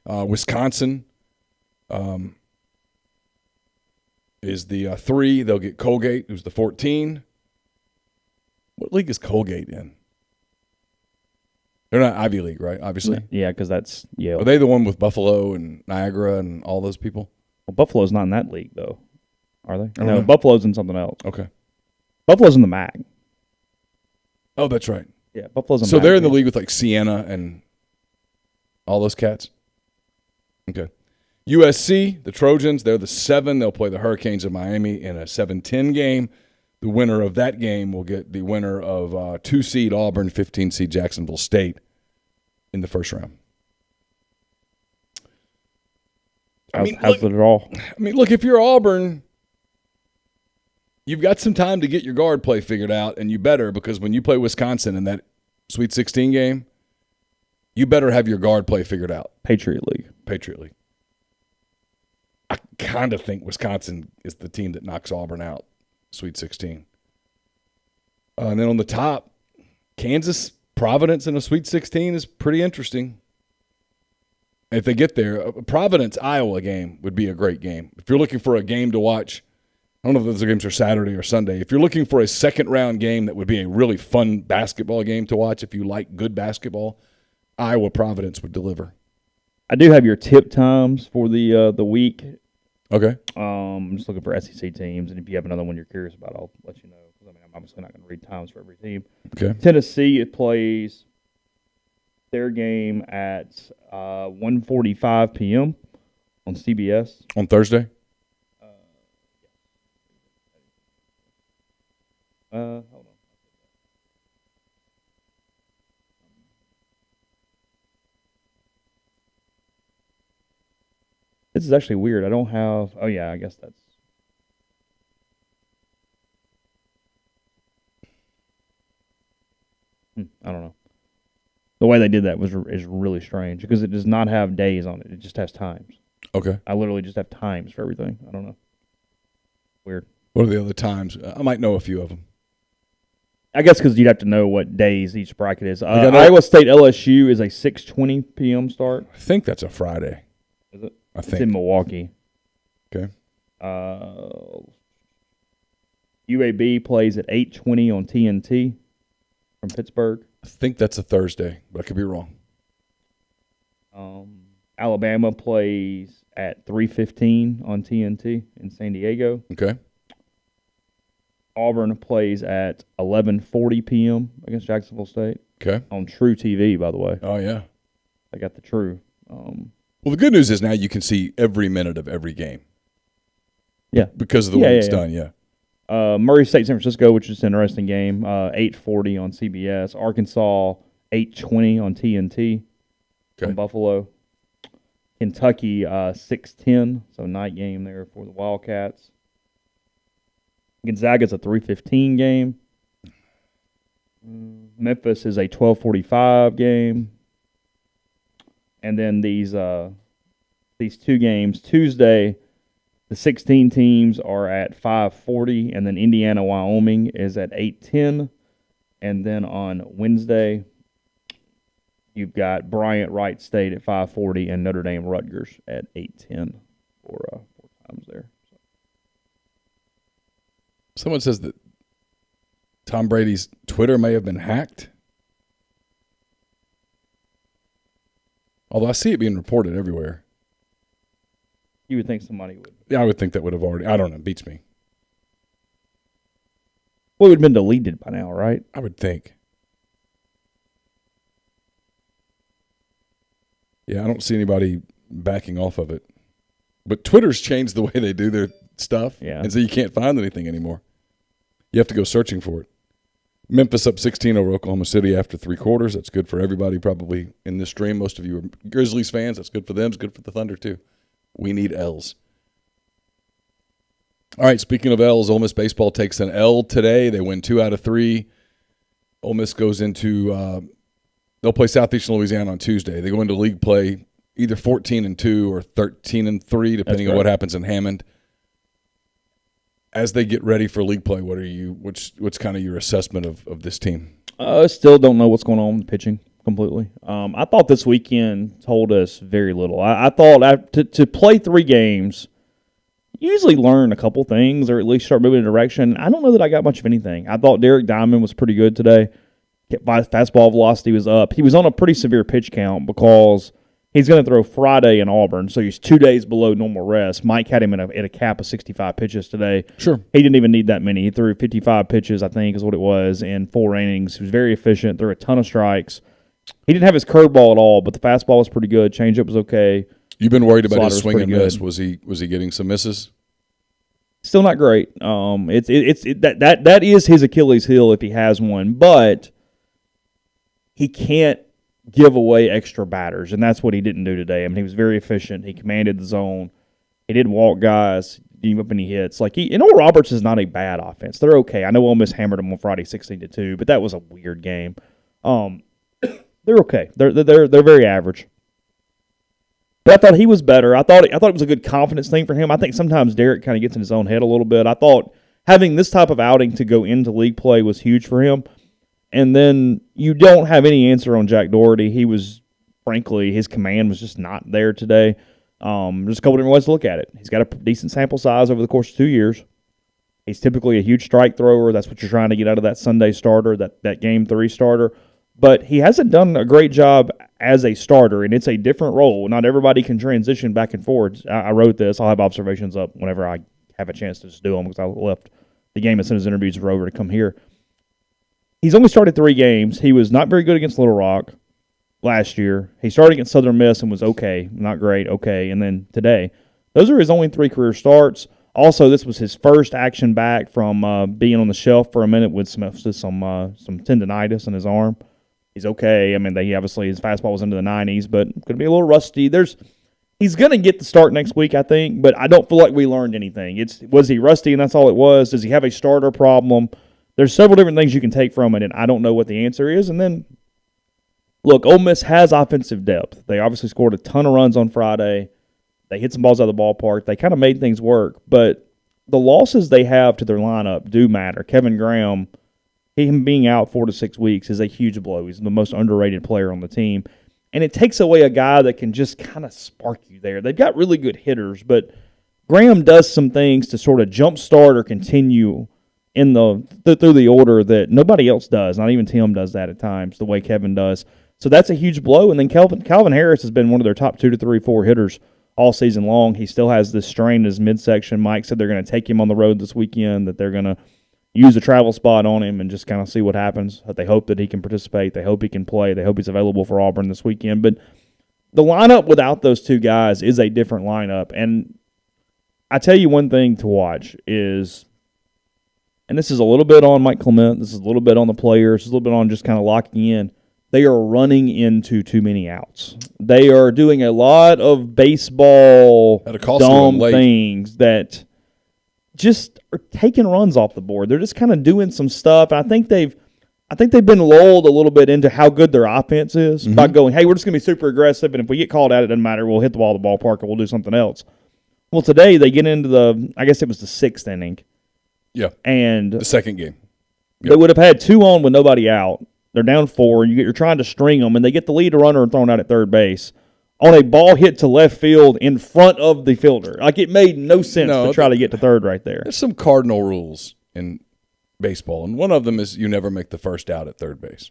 Wisconsin is the 3. They'll get Colgate, who's the 14. What league is Colgate in? They're not Ivy League, right? Obviously. Yeah, because that's Yale. Are they the one with Buffalo and Niagara and all those people? Well, Buffalo's not in that league, though. Are they? don't No, know. Buffalo's in something else. Okay. Buffalo's in the MAC. Oh, that's right. Yeah, Buffalo's in So MAC. they're in the league with like Siena and all those cats? Okay. USC, the Trojans, they're the 7. They'll play the Hurricanes of Miami in a 7-10 game. The winner of that game will get the winner of 2-seed Auburn, 15-seed Jacksonville State in the first round. How's the draw? I mean, look, if you're Auburn, you've got some time to get your guard play figured out, and you better, because when you play Wisconsin in that Sweet 16 game, you better have your guard play figured out. Patriot League. Patriot League. I kind of think Wisconsin is the team that knocks Auburn out, Sweet 16. And then on the top, Kansas, Providence in a Sweet 16 is pretty interesting. If they get there, a Providence-Iowa game would be a great game. If you're looking for a game to watch, I don't know if those games are Saturday or Sunday. If you're looking for a second-round game that would be a really fun basketball game to watch, if you like good basketball, Iowa-Providence would deliver. I do have your tip times for the week. Okay. I'm just looking for SEC teams, and if you have another one you're curious about, I'll let you know. I mean, I'm obviously not going to read times for every team. Okay. Tennessee, it plays their game at 1:45 p.m. on CBS. On Thursday? Hold on. This is actually weird. I don't have. Oh yeah, I guess that's. I don't know. The way they did that is really strange because it does not have days on it. It just has times. Okay. I literally just have times for everything. I don't know. Weird. What are the other times? I might know a few of them. I guess because you'd have to know what days each bracket is. got Iowa State LSU is a 6:20 p.m. start. I think that's a Friday. Is it? I It's think. in Milwaukee. Okay. UAB plays at 8:20 on TNT from Pittsburgh. I think that's a Thursday, but I could be wrong. Alabama plays at 3:15 on TNT in San Diego. Okay. Auburn plays at 11:40 p.m. against Jacksonville State Okay. on True TV, by the way. Oh, yeah. They got the True. Well, the good news is now you can see every minute of every game. Yeah. Because of the way it's done, yeah. Murray State, San Francisco, which is an interesting game, 8:40 on CBS. Arkansas, 8:20 on TNT from Buffalo. Kentucky, 6:10, so night game there for the Wildcats. Gonzaga's a 3:15 game. Memphis is a 12:45 game. And then these two games, Tuesday, the 16 teams are at 5:40, and then Indiana, Wyoming is at 8:10. And then on Wednesday, you've got Bryant, Wright State at 5:40, and Notre Dame, Rutgers at 8:10 for 4 times there. Someone says that Tom Brady's Twitter may have been hacked. Although I see it being reported everywhere. You would think somebody would. Yeah, I would think that would have already. I don't know. It beats me. Well, it would have been deleted by now, right? I would think. Yeah, I don't see anybody backing off of it. But Twitter's changed the way they do their stuff. Yeah. And so you can't find anything anymore. You have to go searching for it. Memphis up 16 over Oklahoma City after 3 quarters. That's good for everybody probably in this stream. Most of you are Grizzlies fans. That's good for them. It's good for the Thunder too. We need L's. All right, speaking of L's, Ole Miss Baseball takes an L today. They win 2 out of 3. Ole Miss goes into they'll play Southeastern Louisiana on Tuesday. They go into league play either 14-2 or 13-3, depending on what happens in Hammond. As they get ready for league play, what's kind of your assessment of this team? I still don't know what's going on with pitching completely. I thought this weekend told us very little. I thought to play 3 games, you usually learn a couple things or at least start moving in a direction. I don't know that I got much of anything. I thought Derek Diamond was pretty good today. Fastball velocity was up. He was on a pretty severe pitch count because he's going to throw Friday in Auburn, so he's 2 days below normal rest. Mike had him at a cap of 65 pitches today. Sure. He didn't even need that many. He threw 55 pitches, I think, is what it was, in 4 innings. He was very efficient, threw a ton of strikes. He didn't have his curveball at all, but the fastball was pretty good. Changeup was okay. You've been worried about his swing and pretty miss. good. Was he getting some misses? Still not great. That is his Achilles heel if he has one, but he can't give away extra batters, and that's what he didn't do today. I mean, he was very efficient. He commanded the zone. He didn't walk guys. Didn't give up any hits. Oral Roberts is not a bad offense. They're okay. I know Ole Miss hammered them on Friday 16-2, but that was a weird game. They're okay. They're very average. But I thought he was better. I thought it was a good confidence thing for him. I think sometimes Derek kind of gets in his own head a little bit. I thought having this type of outing to go into league play was huge for him. And then you don't have any answer on Jack Doherty. He was, frankly, his command was just not there today. There's a couple different ways to look at it. He's got a decent sample size over the course of 2 years. He's typically a huge strike thrower. That's what you're trying to get out of that Sunday starter, that Game 3 starter. But he hasn't done a great job as a starter, and it's a different role. Not everybody can transition back and forwards. I wrote this. I'll have observations up whenever I have a chance to just do them because I left the game as soon as interviews were over to come here. He's only started 3 games. He was not very good against Little Rock last year. He started against Southern Miss and was okay, not great, okay. And then today, those are his only 3 career starts. Also, this was his first action back from being on the shelf for a minute with some tendonitis in his arm. He's okay. I mean, obviously his fastball was into the 90s, but going to be a little rusty. He's going to get the start next week, I think, but I don't feel like we learned anything. Was he rusty and that's all it was? Does he have a starter problem? There's several different things you can take from it, and I don't know what the answer is. And then, look, Ole Miss has offensive depth. They obviously scored a ton of runs on Friday. They hit some balls out of the ballpark. They kind of made things work, but the losses they have to their lineup do matter. Kevin Graham him being out 4 to 6 weeks is a huge blow. He's the most underrated player on the team. And it takes away a guy that can just kind of spark you there. They've got really good hitters, but Graham does some things to sort of jumpstart or continue in through the order that nobody else does. Not even Tim does that at times, the way Kevin does. So that's a huge blow. And then Calvin Harris has been one of their top 2 to 3, 4 hitters all season long. He still has this strain in his midsection. Mike said they're going to take him on the road this weekend, that they're going to use a travel spot on him and just kind of see what happens. That they hope that he can participate. They hope he can play. They hope he's available for Auburn this weekend. But the lineup without those two guys is a different lineup. And I tell you one thing to watch is, and this is a little bit on Mike Clement, this is a little bit on the players, this is a little bit on just kind of locking in. They are running into too many outs. They are doing a lot of baseball dumb things that just are taking runs off the board. They're just kind of doing some stuff. I think they've been lulled a little bit into how good their offense is by going, hey, we're just going to be super aggressive, and if we get called out, it doesn't matter. We'll hit the ball at the ballpark, or we'll do something else. Well, today they get into I guess it was the 6th inning. Yeah, and the second game. Yep. They would have had 2 on with nobody out. They're down 4. You're trying to string them, and they get the lead runner thrown out at third base on a ball hit to left field in front of the fielder. Like, it made no sense to try to get to third right there. There's some cardinal rules in baseball, and one of them is you never make the first out at third base.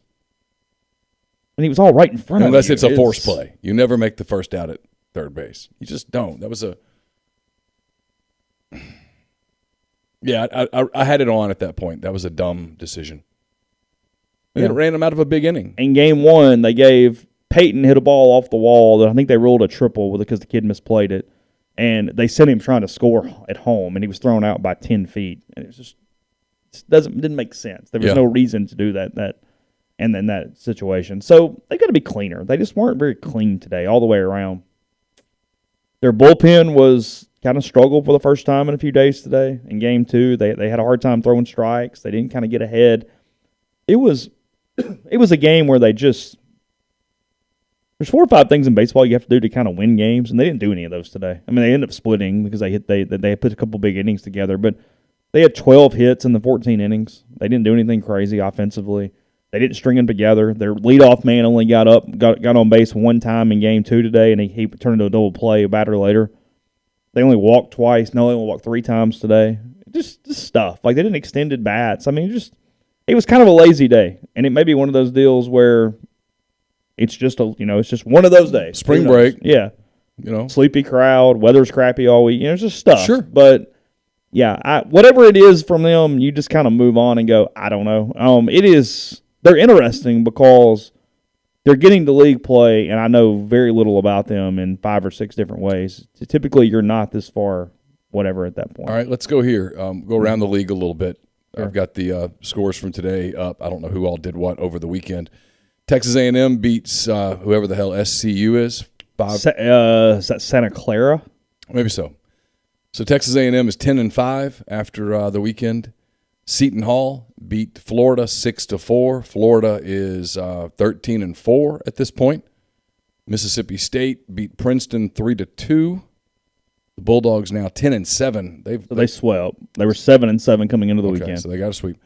And he was all right in front of you. Unless it's a force play. You never make the first out at third base. You just don't. That was a... Yeah, I had it on at that point. That was a dumb decision. And it ran him out of a big inning. In game 1, they gave Peyton hit a ball off the wall that I think they ruled a triple because the kid misplayed it. And they sent him trying to score at home, and he was thrown out by 10 feet. And it was didn't make sense. There was no reason to do that and then that situation. So they got to be cleaner. They just weren't very clean today all the way around. Their bullpen was kind of struggled for the first time in a few days today. In game 2, they had a hard time throwing strikes. They didn't kind of get ahead. It was a game where there's 4 or 5 things in baseball you have to do to kind of win games, and they didn't do any of those today. I mean, they ended up splitting because they put a couple big innings together, but they had 12 hits in the 14 innings. They didn't do anything crazy offensively. They didn't string them together. Their leadoff man only got on base 1 time in game 2 today, and he turned into a double play a batter later. They only walked twice. No, they only walked 3 times today. Just stuff. Like, they didn't extended bats. I mean, it was kind of a lazy day, and it may be one of those deals where it's just it's just one of those days. Spring break, yeah. Sleepy crowd, weather's crappy all week. It's just stuff. Sure, but yeah, whatever it is from them, you just kind of move on and go, I don't know. They're interesting because they're getting to league play, and I know very little about them in 5 or 6 different ways. Typically, you're not this far, whatever, at that point. All right, let's go here. Go around the league a little bit. Sure. I've got the scores from today up. I don't know who all did what over the weekend. Texas A&M beats whoever the hell SCU is. Is that Santa Clara? Maybe so. So Texas A&M is 10-5 after the weekend. Seton Hall beat Florida 6-4. Florida is 13-4 at this point. Mississippi State beat Princeton 3-2. The Bulldogs now 10-7. They swept. They were 7-7 coming into the weekend. So they got a sweep.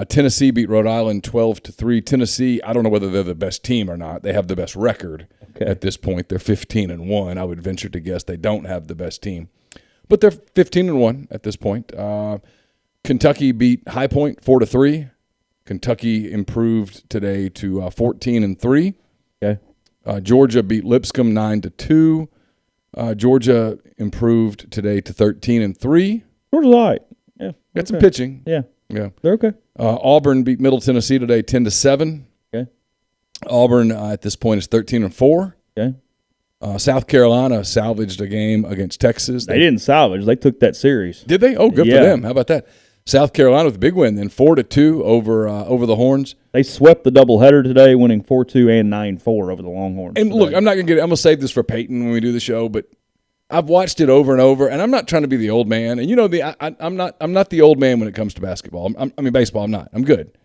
Tennessee beat Rhode Island 12-3. Tennessee, I don't know whether they're the best team or not. They have the best record at this point. They're 15-1. I would venture to guess they don't have the best team, but they're 15-1 at this point. Kentucky beat High Point 4-3. Kentucky improved today to 14-3. Okay. Georgia beat Lipscomb 9-2. Georgia improved today to 13-3. Georgia's all right. Yeah. Got some pitching. Yeah. Yeah. They're okay. Auburn beat Middle Tennessee today 10-7. Okay. Auburn at this point is 13-4. Okay. South Carolina salvaged a game against Texas. They didn't salvage. They took that series. Did they? Oh, good for them. How about that? South Carolina with a big win then, 4-2 over the Horns. They swept the doubleheader today, winning 4-2 and 9-4 over the Longhorns. And today. Look, I'm gonna save this for Peyton when we do the show, but I've watched it over and over, and I'm not trying to be the old man. And I'm not the old man when it comes to basketball. I mean baseball. I'm not. I'm good.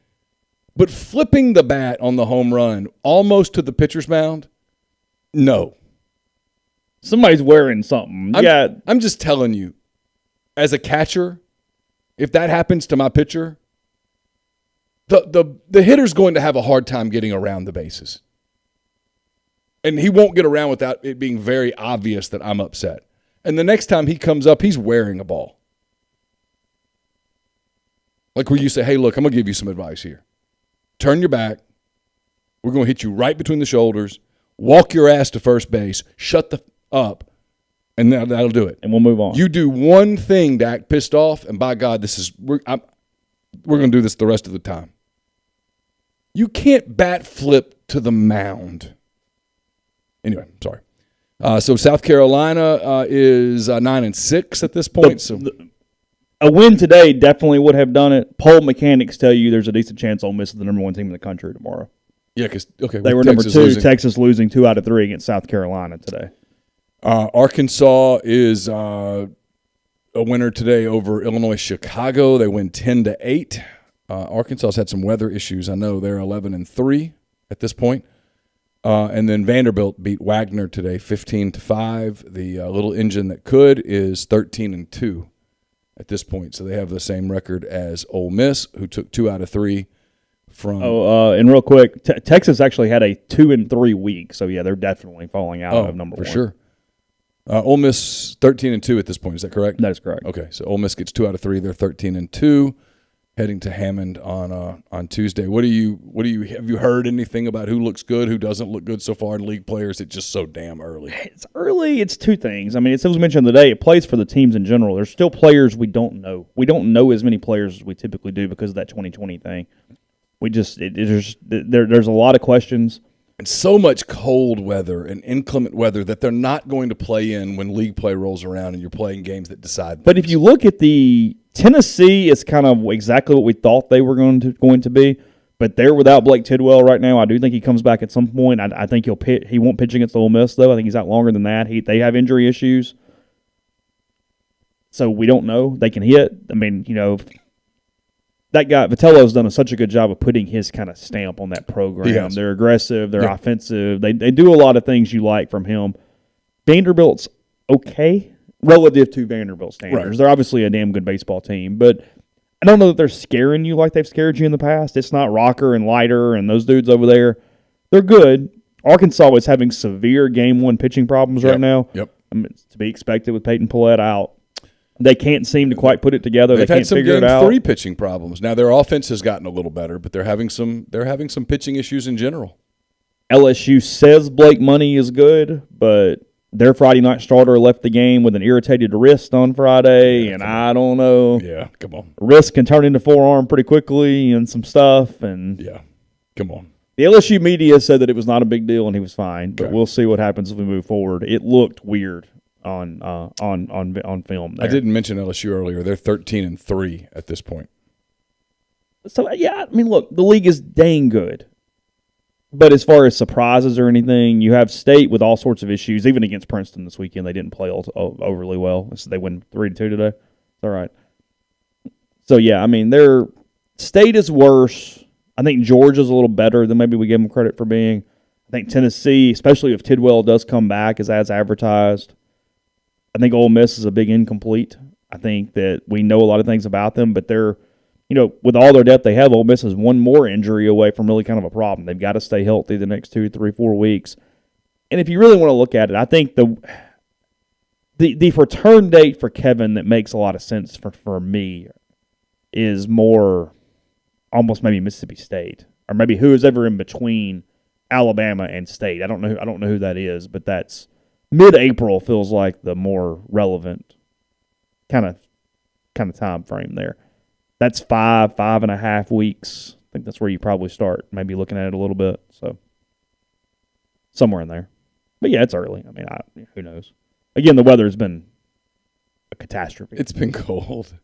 But flipping the bat on the home run almost to the pitcher's mound, no. Somebody's wearing something. I'm just telling you, as a catcher, if that happens to my pitcher, the hitter's going to have a hard time getting around the bases. And he won't get around without it being very obvious that I'm upset. And the next time he comes up, he's wearing a ball. Like where you say, hey, look, I'm going to give you some advice here. Turn your back. We're going to hit you right between the shoulders. Walk your ass to first base. Shut the up. And that'll do it. And we'll move on. You do one thing to act pissed off, and by God, we're going to do this the rest of the time. You can't bat flip to the mound. Anyway, sorry. So South Carolina is 9-6 at this point. A win today definitely would have done it. Poll mechanics tell you there's a decent chance Ole Miss is the number one team in the country tomorrow. Yeah, because they were number 2. Texas losing 2 out of 3 against South Carolina today. Arkansas is a winner today over Illinois Chicago. They win 10-8. Arkansas's had some weather issues. I know they're 11-3 at this point. And then Vanderbilt beat Wagner today 15-5. The little engine that could is 13-2 at this point. So they have the same record as Ole Miss, who took 2 out of 3 from. And real quick, Texas actually had a 2-3 week. So yeah, they're definitely falling out of number 1 for sure. Ole Miss 13-2 at this point. Is that correct? That is correct. Okay, so Ole Miss gets 2 out of 3. They're 13-2. Heading to Hammond on Tuesday. Have you heard anything about who looks good, who doesn't look good so far in league players? It's just so damn early. It's early. It's 2 things. I mean, it was mentioned today. It plays for the teams in general. There's still players we don't know. We don't know as many players as we typically do because of that 2020 thing. There's a lot of questions. And so much cold weather and inclement weather that they're not going to play in when league play rolls around and you're playing games that decide things. But if you look at the Tennessee, is kind of exactly what we thought they were going to be. But they're without Blake Tidwell right now. I do think he comes back at some point. I think he won't pitch against Ole Miss, though. I think he's out longer than that. They have injury issues. So we don't know. They can hit. I mean, that guy, Vitello's done such a good job of putting his kind of stamp on that program. They're aggressive. They're offensive. They do a lot of things you like from him. Vanderbilt's okay relative to Vanderbilt standards. Right. They're obviously a damn good baseball team, but I don't know that they're scaring you like they've scared you in the past. It's not Rocker and Leiter and those dudes over there. They're good. Arkansas is having severe Game 1 pitching problems right now. Yep. I mean, it's to be expected with Peyton Pallette out. They can't seem to quite put it together. They've they can't figure it out. Game 3 pitching problems. Now their offense has gotten a little better, but they're having some pitching issues in general. LSU says Blake Money is good, but their Friday night starter left the game with an irritated wrist on Friday, and I don't know. Yeah, come on. Wrist can turn into forearm pretty quickly and some stuff. And yeah, come on. The LSU media said that it was not a big deal and he was fine, but we'll see what happens as we move forward. It looked weird on film there. I didn't mention LSU earlier. They're 13-3 at this point. So, yeah, I mean, look, the league is dang good. But as far as surprises or anything, you have State with all sorts of issues. Even against Princeton this weekend, they didn't play overly well. So they win 3-2 today. It's all right. So, yeah, I mean, their State is worse. I think Georgia's a little better than maybe we give them credit for being. I think Tennessee, especially if Tidwell does come back, is as advertised. I think Ole Miss is a big incomplete. I think that we know a lot of things about them, but they're, with all their depth they have, Ole Miss is one more injury away from really kind of a problem. They've got to stay healthy the next 2, 3, 4 weeks. And if you really want to look at it, I think the return date for Kevin that makes a lot of sense for me is more almost maybe Mississippi State, or maybe who is ever in between Alabama and State. I don't know who that is, but that's mid-April feels like the more relevant kind of time frame there. That's 5.5 weeks. I think that's where you probably start maybe looking at it a little bit. So somewhere in there. But yeah, it's early. I mean, who knows? Again, the weather has been a catastrophe. It's been cold.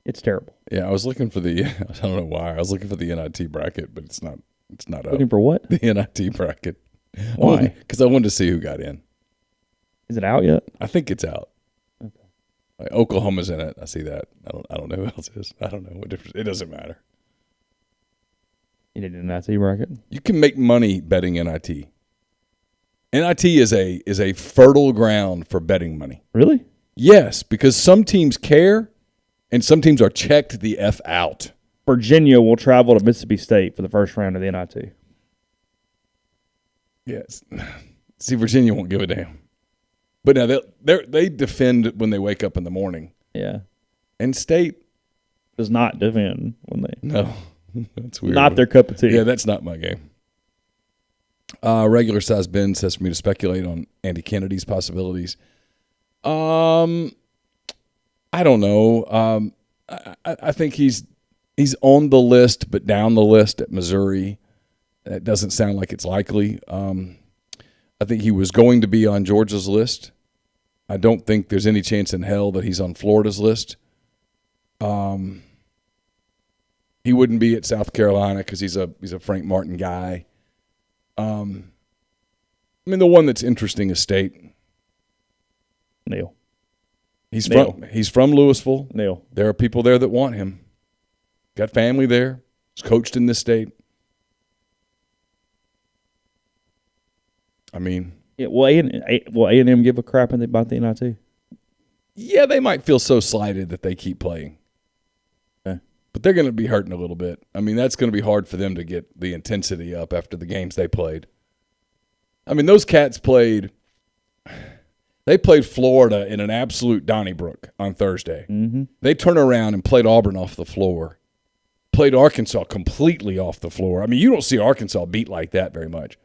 It's terrible. Yeah, I was looking for I don't know why. I was looking for the NIT bracket, but it's not up. Looking for what? The NIT bracket. Why? Because I wanted to see who got in. Is it out yet? I think it's out. Okay. Like Oklahoma's in it. I see that. I don't know who else is. I don't know what difference. It doesn't matter. You did an NIT bracket? You can make money betting NIT. NIT is a fertile ground for betting money. Really? Yes, because some teams care, and some teams are checked the F out. Virginia will travel to Mississippi State for the first round of the NIT. Yes. See, Virginia won't give a damn. But now they defend when they wake up in the morning. Yeah. And State Does not defend when they. No. That's weird. Not their cup of tea. Yeah, that's not my game. Regular size Ben says for me to speculate on Andy Kennedy's possibilities. I don't know. I think he's on the list, but down the list at Missouri. That doesn't sound like it's likely. I think he was going to be on Georgia's list. I don't think there's any chance in hell that he's on Florida's list. He wouldn't be at South Carolina because he's a Frank Martin guy. I mean, the one that's interesting is State. Neal. He's from Louisville. Neal. There are people there that want him. Got family there. He's coached in this state. I mean, Yeah, will A&M give a crap about the NIT? yeah, they might feel so slighted that they keep playing. Okay. But they're going to be hurting a little bit. I mean, that's going to be hard for them to get the intensity up after the games they played. I mean, those cats played Florida in an absolute Donnybrook on Thursday. Mm-hmm. They turned around and played Auburn off the floor. Played Arkansas completely off the floor. I mean, you don't see Arkansas beat like that very much.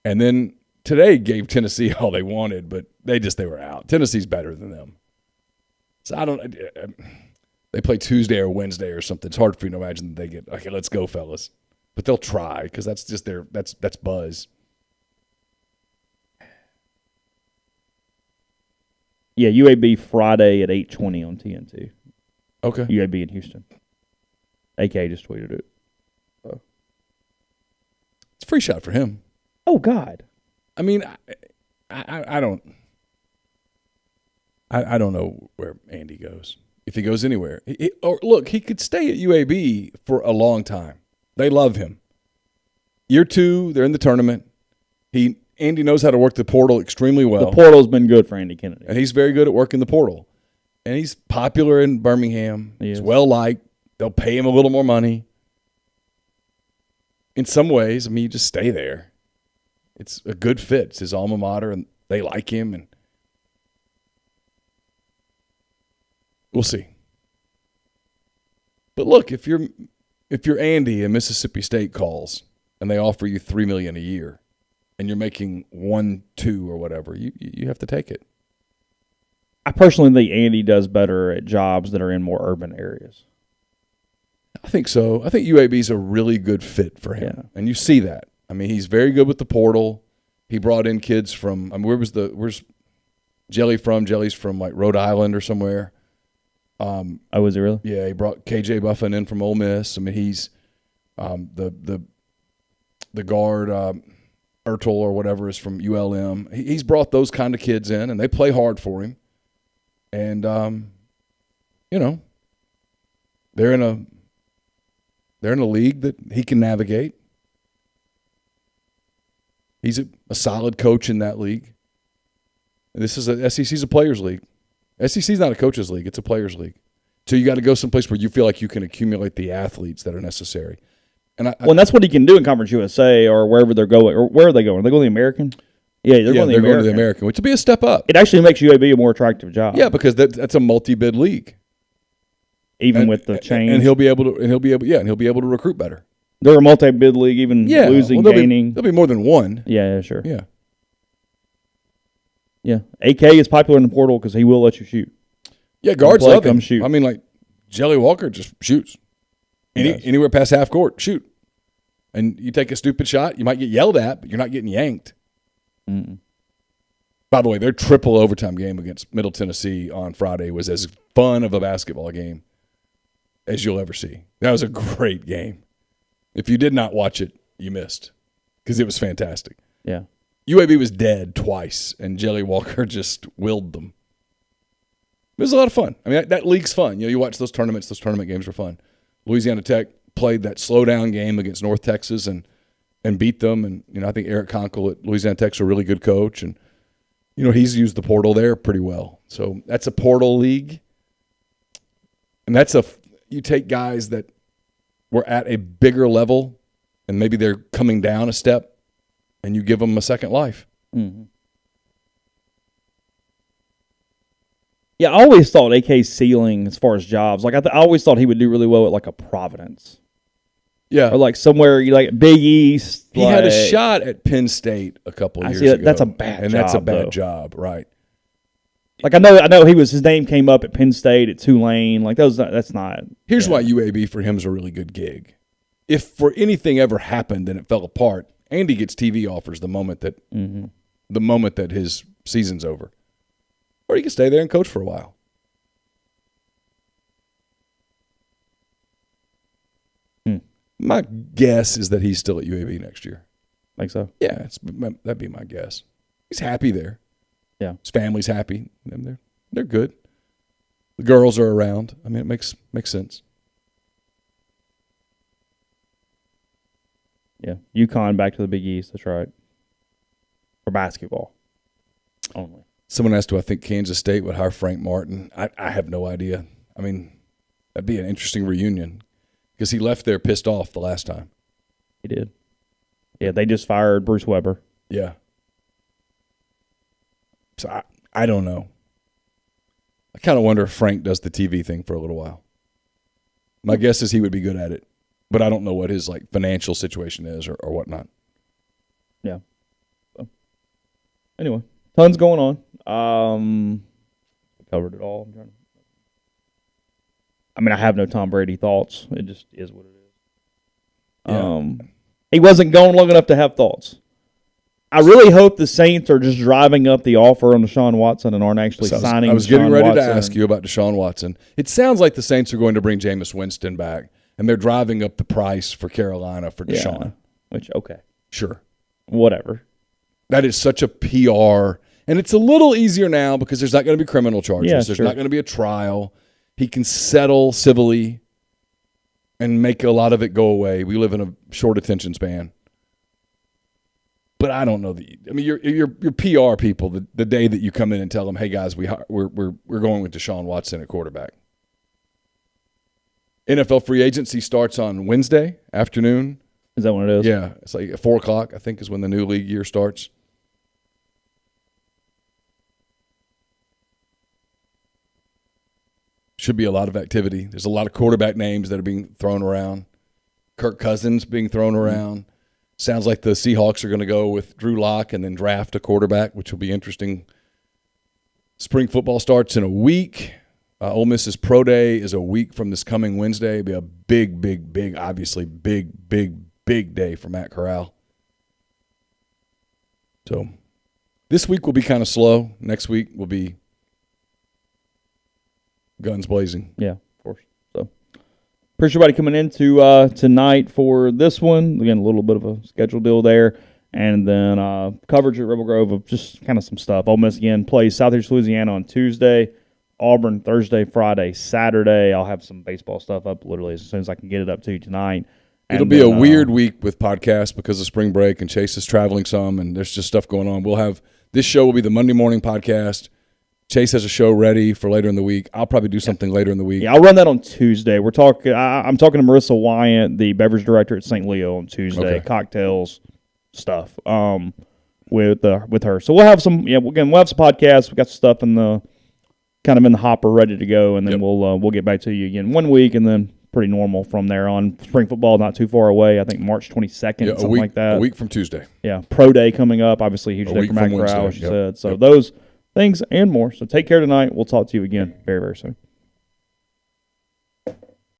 And then today gave Tennessee all they wanted, but they were out. Tennessee's better than them. So they play Tuesday or Wednesday or something. It's hard for you to imagine that they get, okay, let's go, fellas. But they'll try because that's just that's buzz. Yeah, UAB Friday at 8:20 on TNT. Okay. UAB in Houston. AK just tweeted it. It's a free shot for him. Oh, God. I mean, I don't know where Andy goes. If he goes anywhere. Look, he could stay at UAB for a long time. They love him. Year 2, they're in the tournament. Andy knows how to work the portal extremely well. The portal's been good for Andy Kennedy. And he's very good at working the portal. And he's popular in Birmingham. He's well-liked. They'll pay him a little more money. In some ways, I mean, you just stay there. It's a good fit. It's his alma mater, and they like him. And we'll see. But look, if you're Andy and Mississippi State calls and they offer you $3 million a year, and you're making 1, 2 or whatever, you have to take it. I personally think Andy does better at jobs that are in more urban areas. I think so. I think UAB's a really good fit for him. Yeah. And you see that. I mean, he's very good with the portal. He brought in kids from, I mean, where's Jelly from? Jelly's from like Rhode Island or somewhere. Oh, was he really? Yeah, he brought KJ Buffin in from Ole Miss. I mean, he's the guard Ertel or whatever is from ULM. He's brought those kind of kids in, and they play hard for him. And they're in a league that he can navigate. He's a solid coach in that league. This is SEC's a players' league. SEC's not a coaches' league; it's a players' league. So you got to go someplace where you feel like you can accumulate the athletes that are necessary. And that's what he can do in Conference USA or wherever they're going. Or where are they going? Are they going to the American? Yeah, they're going to the American, which would be a step up. It actually makes UAB a more attractive job. Yeah, because that's a multi-bid league. Even with the change, and he'll be able to recruit better. They're a multi-bid league, even losing, gaining. There'll be more than one. Yeah, sure. Yeah. Yeah. AK is popular in the portal because he will let you shoot. Yeah, guards love him. Shoot. I mean, like, Jelly Walker just shoots. Anywhere past half court, shoot. And you take a stupid shot, you might get yelled at, but you're not getting yanked. Mm-mm. By the way, their triple overtime game against Middle Tennessee on Friday was as fun of a basketball game as you'll ever see. That was a great game. If you did not watch it, you missed because it was fantastic. Yeah. UAB was dead twice, and Jelly Walker just willed them. It was a lot of fun. I mean, that league's fun. You watch those tournaments. Those tournament games are fun. Louisiana Tech played that slow-down game against North Texas and beat them. And, I think Eric Conkle at Louisiana Tech's a really good coach. And, he's used the portal there pretty well. So that's a portal league. And you take guys that were at a bigger level and maybe they're coming down a step and you give them a second life. Mm-hmm. Yeah, I always thought AK's ceiling as far as jobs, like I always thought he would do really well at like a Providence. Yeah. Or like somewhere like Big East. He had a shot at Penn State a couple of years ago. That's a bad job. And that's a bad job, right. Like I know his name came up at Penn State, at Tulane. Like that's not. Here's why UAB for him is a really good gig. If for anything ever happened and it fell apart, Andy gets TV offers the moment that his season's over. Or he can stay there and coach for a while. My guess is that he's still at UAB next year. Think so? Yeah, that'd be my guess. He's happy there. Yeah. His family's happy. And they're good. The girls are around. I mean, it makes sense. Yeah. UConn back to the Big East. That's right. For basketball only. Someone asked, do I think Kansas State would hire Frank Martin? I have no idea. I mean, that'd be an interesting reunion because he left there pissed off the last time. He did. Yeah, they just fired Bruce Weber. Yeah. So I don't know. I kind of wonder if Frank does the TV thing for a little while. My guess is he would be good at it, but I don't know what his like financial situation is or whatnot. Yeah. So, anyway, tons going on. Covered it all. I mean, I have no Tom Brady thoughts. It just is what it is. Yeah. He wasn't gone long enough to have thoughts. I really hope the Saints are just driving up the offer on Deshaun Watson and aren't actually signing. I was getting Deshaun ready Watson. to ask you about Deshaun Watson. It sounds like the Saints are going to bring Jameis Winston back, and they're driving up the price for Carolina for Deshaun. Yeah, which, okay. Sure. Whatever. That is such a PR. And it's a little easier now because there's not going to be criminal charges. Yeah, there's sure. not going to be a trial. He can settle civilly and make a lot of it go away. We live in a short attention span. But I don't know your PR people. The day that you come in and tell them, "Hey guys, we're going with Deshaun Watson at quarterback." NFL free agency starts on Wednesday afternoon. Is that what it is? Yeah, it's like at 4:00. I think is when the new league year starts. Should be a lot of activity. There's a lot of quarterback names that are being thrown around. Kirk Cousins being thrown around. Sounds like the Seahawks are going to go with Drew Lock and then draft a quarterback, which will be interesting. Spring football starts in a week. Ole Miss's Pro Day is a week from this coming Wednesday. It'll be a big, obviously big day for Matt Corral. So this week will be kind of slow. Next week will be guns blazing. Yeah, of course. So appreciate everybody coming into tonight for this one. Again, a little bit of a schedule deal there. And then coverage at Rebel Grove of just kind of some stuff. Ole Miss, again, plays Southeast Louisiana on Tuesday. Auburn Thursday, Friday, Saturday. I'll have some baseball stuff up literally as soon as I can get it up to you tonight. It'll be a weird week with podcasts because of spring break and Chase is traveling some and there's just stuff going on. We'll have this show will be the Monday morning podcast. Chase has a show ready for later in the week. I'll probably do something later in the week. Yeah, I'll run that on Tuesday. We're talking. I'm talking to Marissa Wyatt, the beverage director at St. Leo, on Tuesday. Okay. Cocktails stuff. With her. So we'll have some. Yeah, we'll have some podcasts. We got some stuff in the hopper, ready to go, and then we'll get back to you again 1 week, and then pretty normal from there on. Spring football not too far away. I think March 22nd, something like that. A week from Tuesday. Yeah, Pro Day coming up. Obviously, a huge day for Matt Corral, as you said. So those things and more. So take care tonight. We'll talk to you again very, very soon.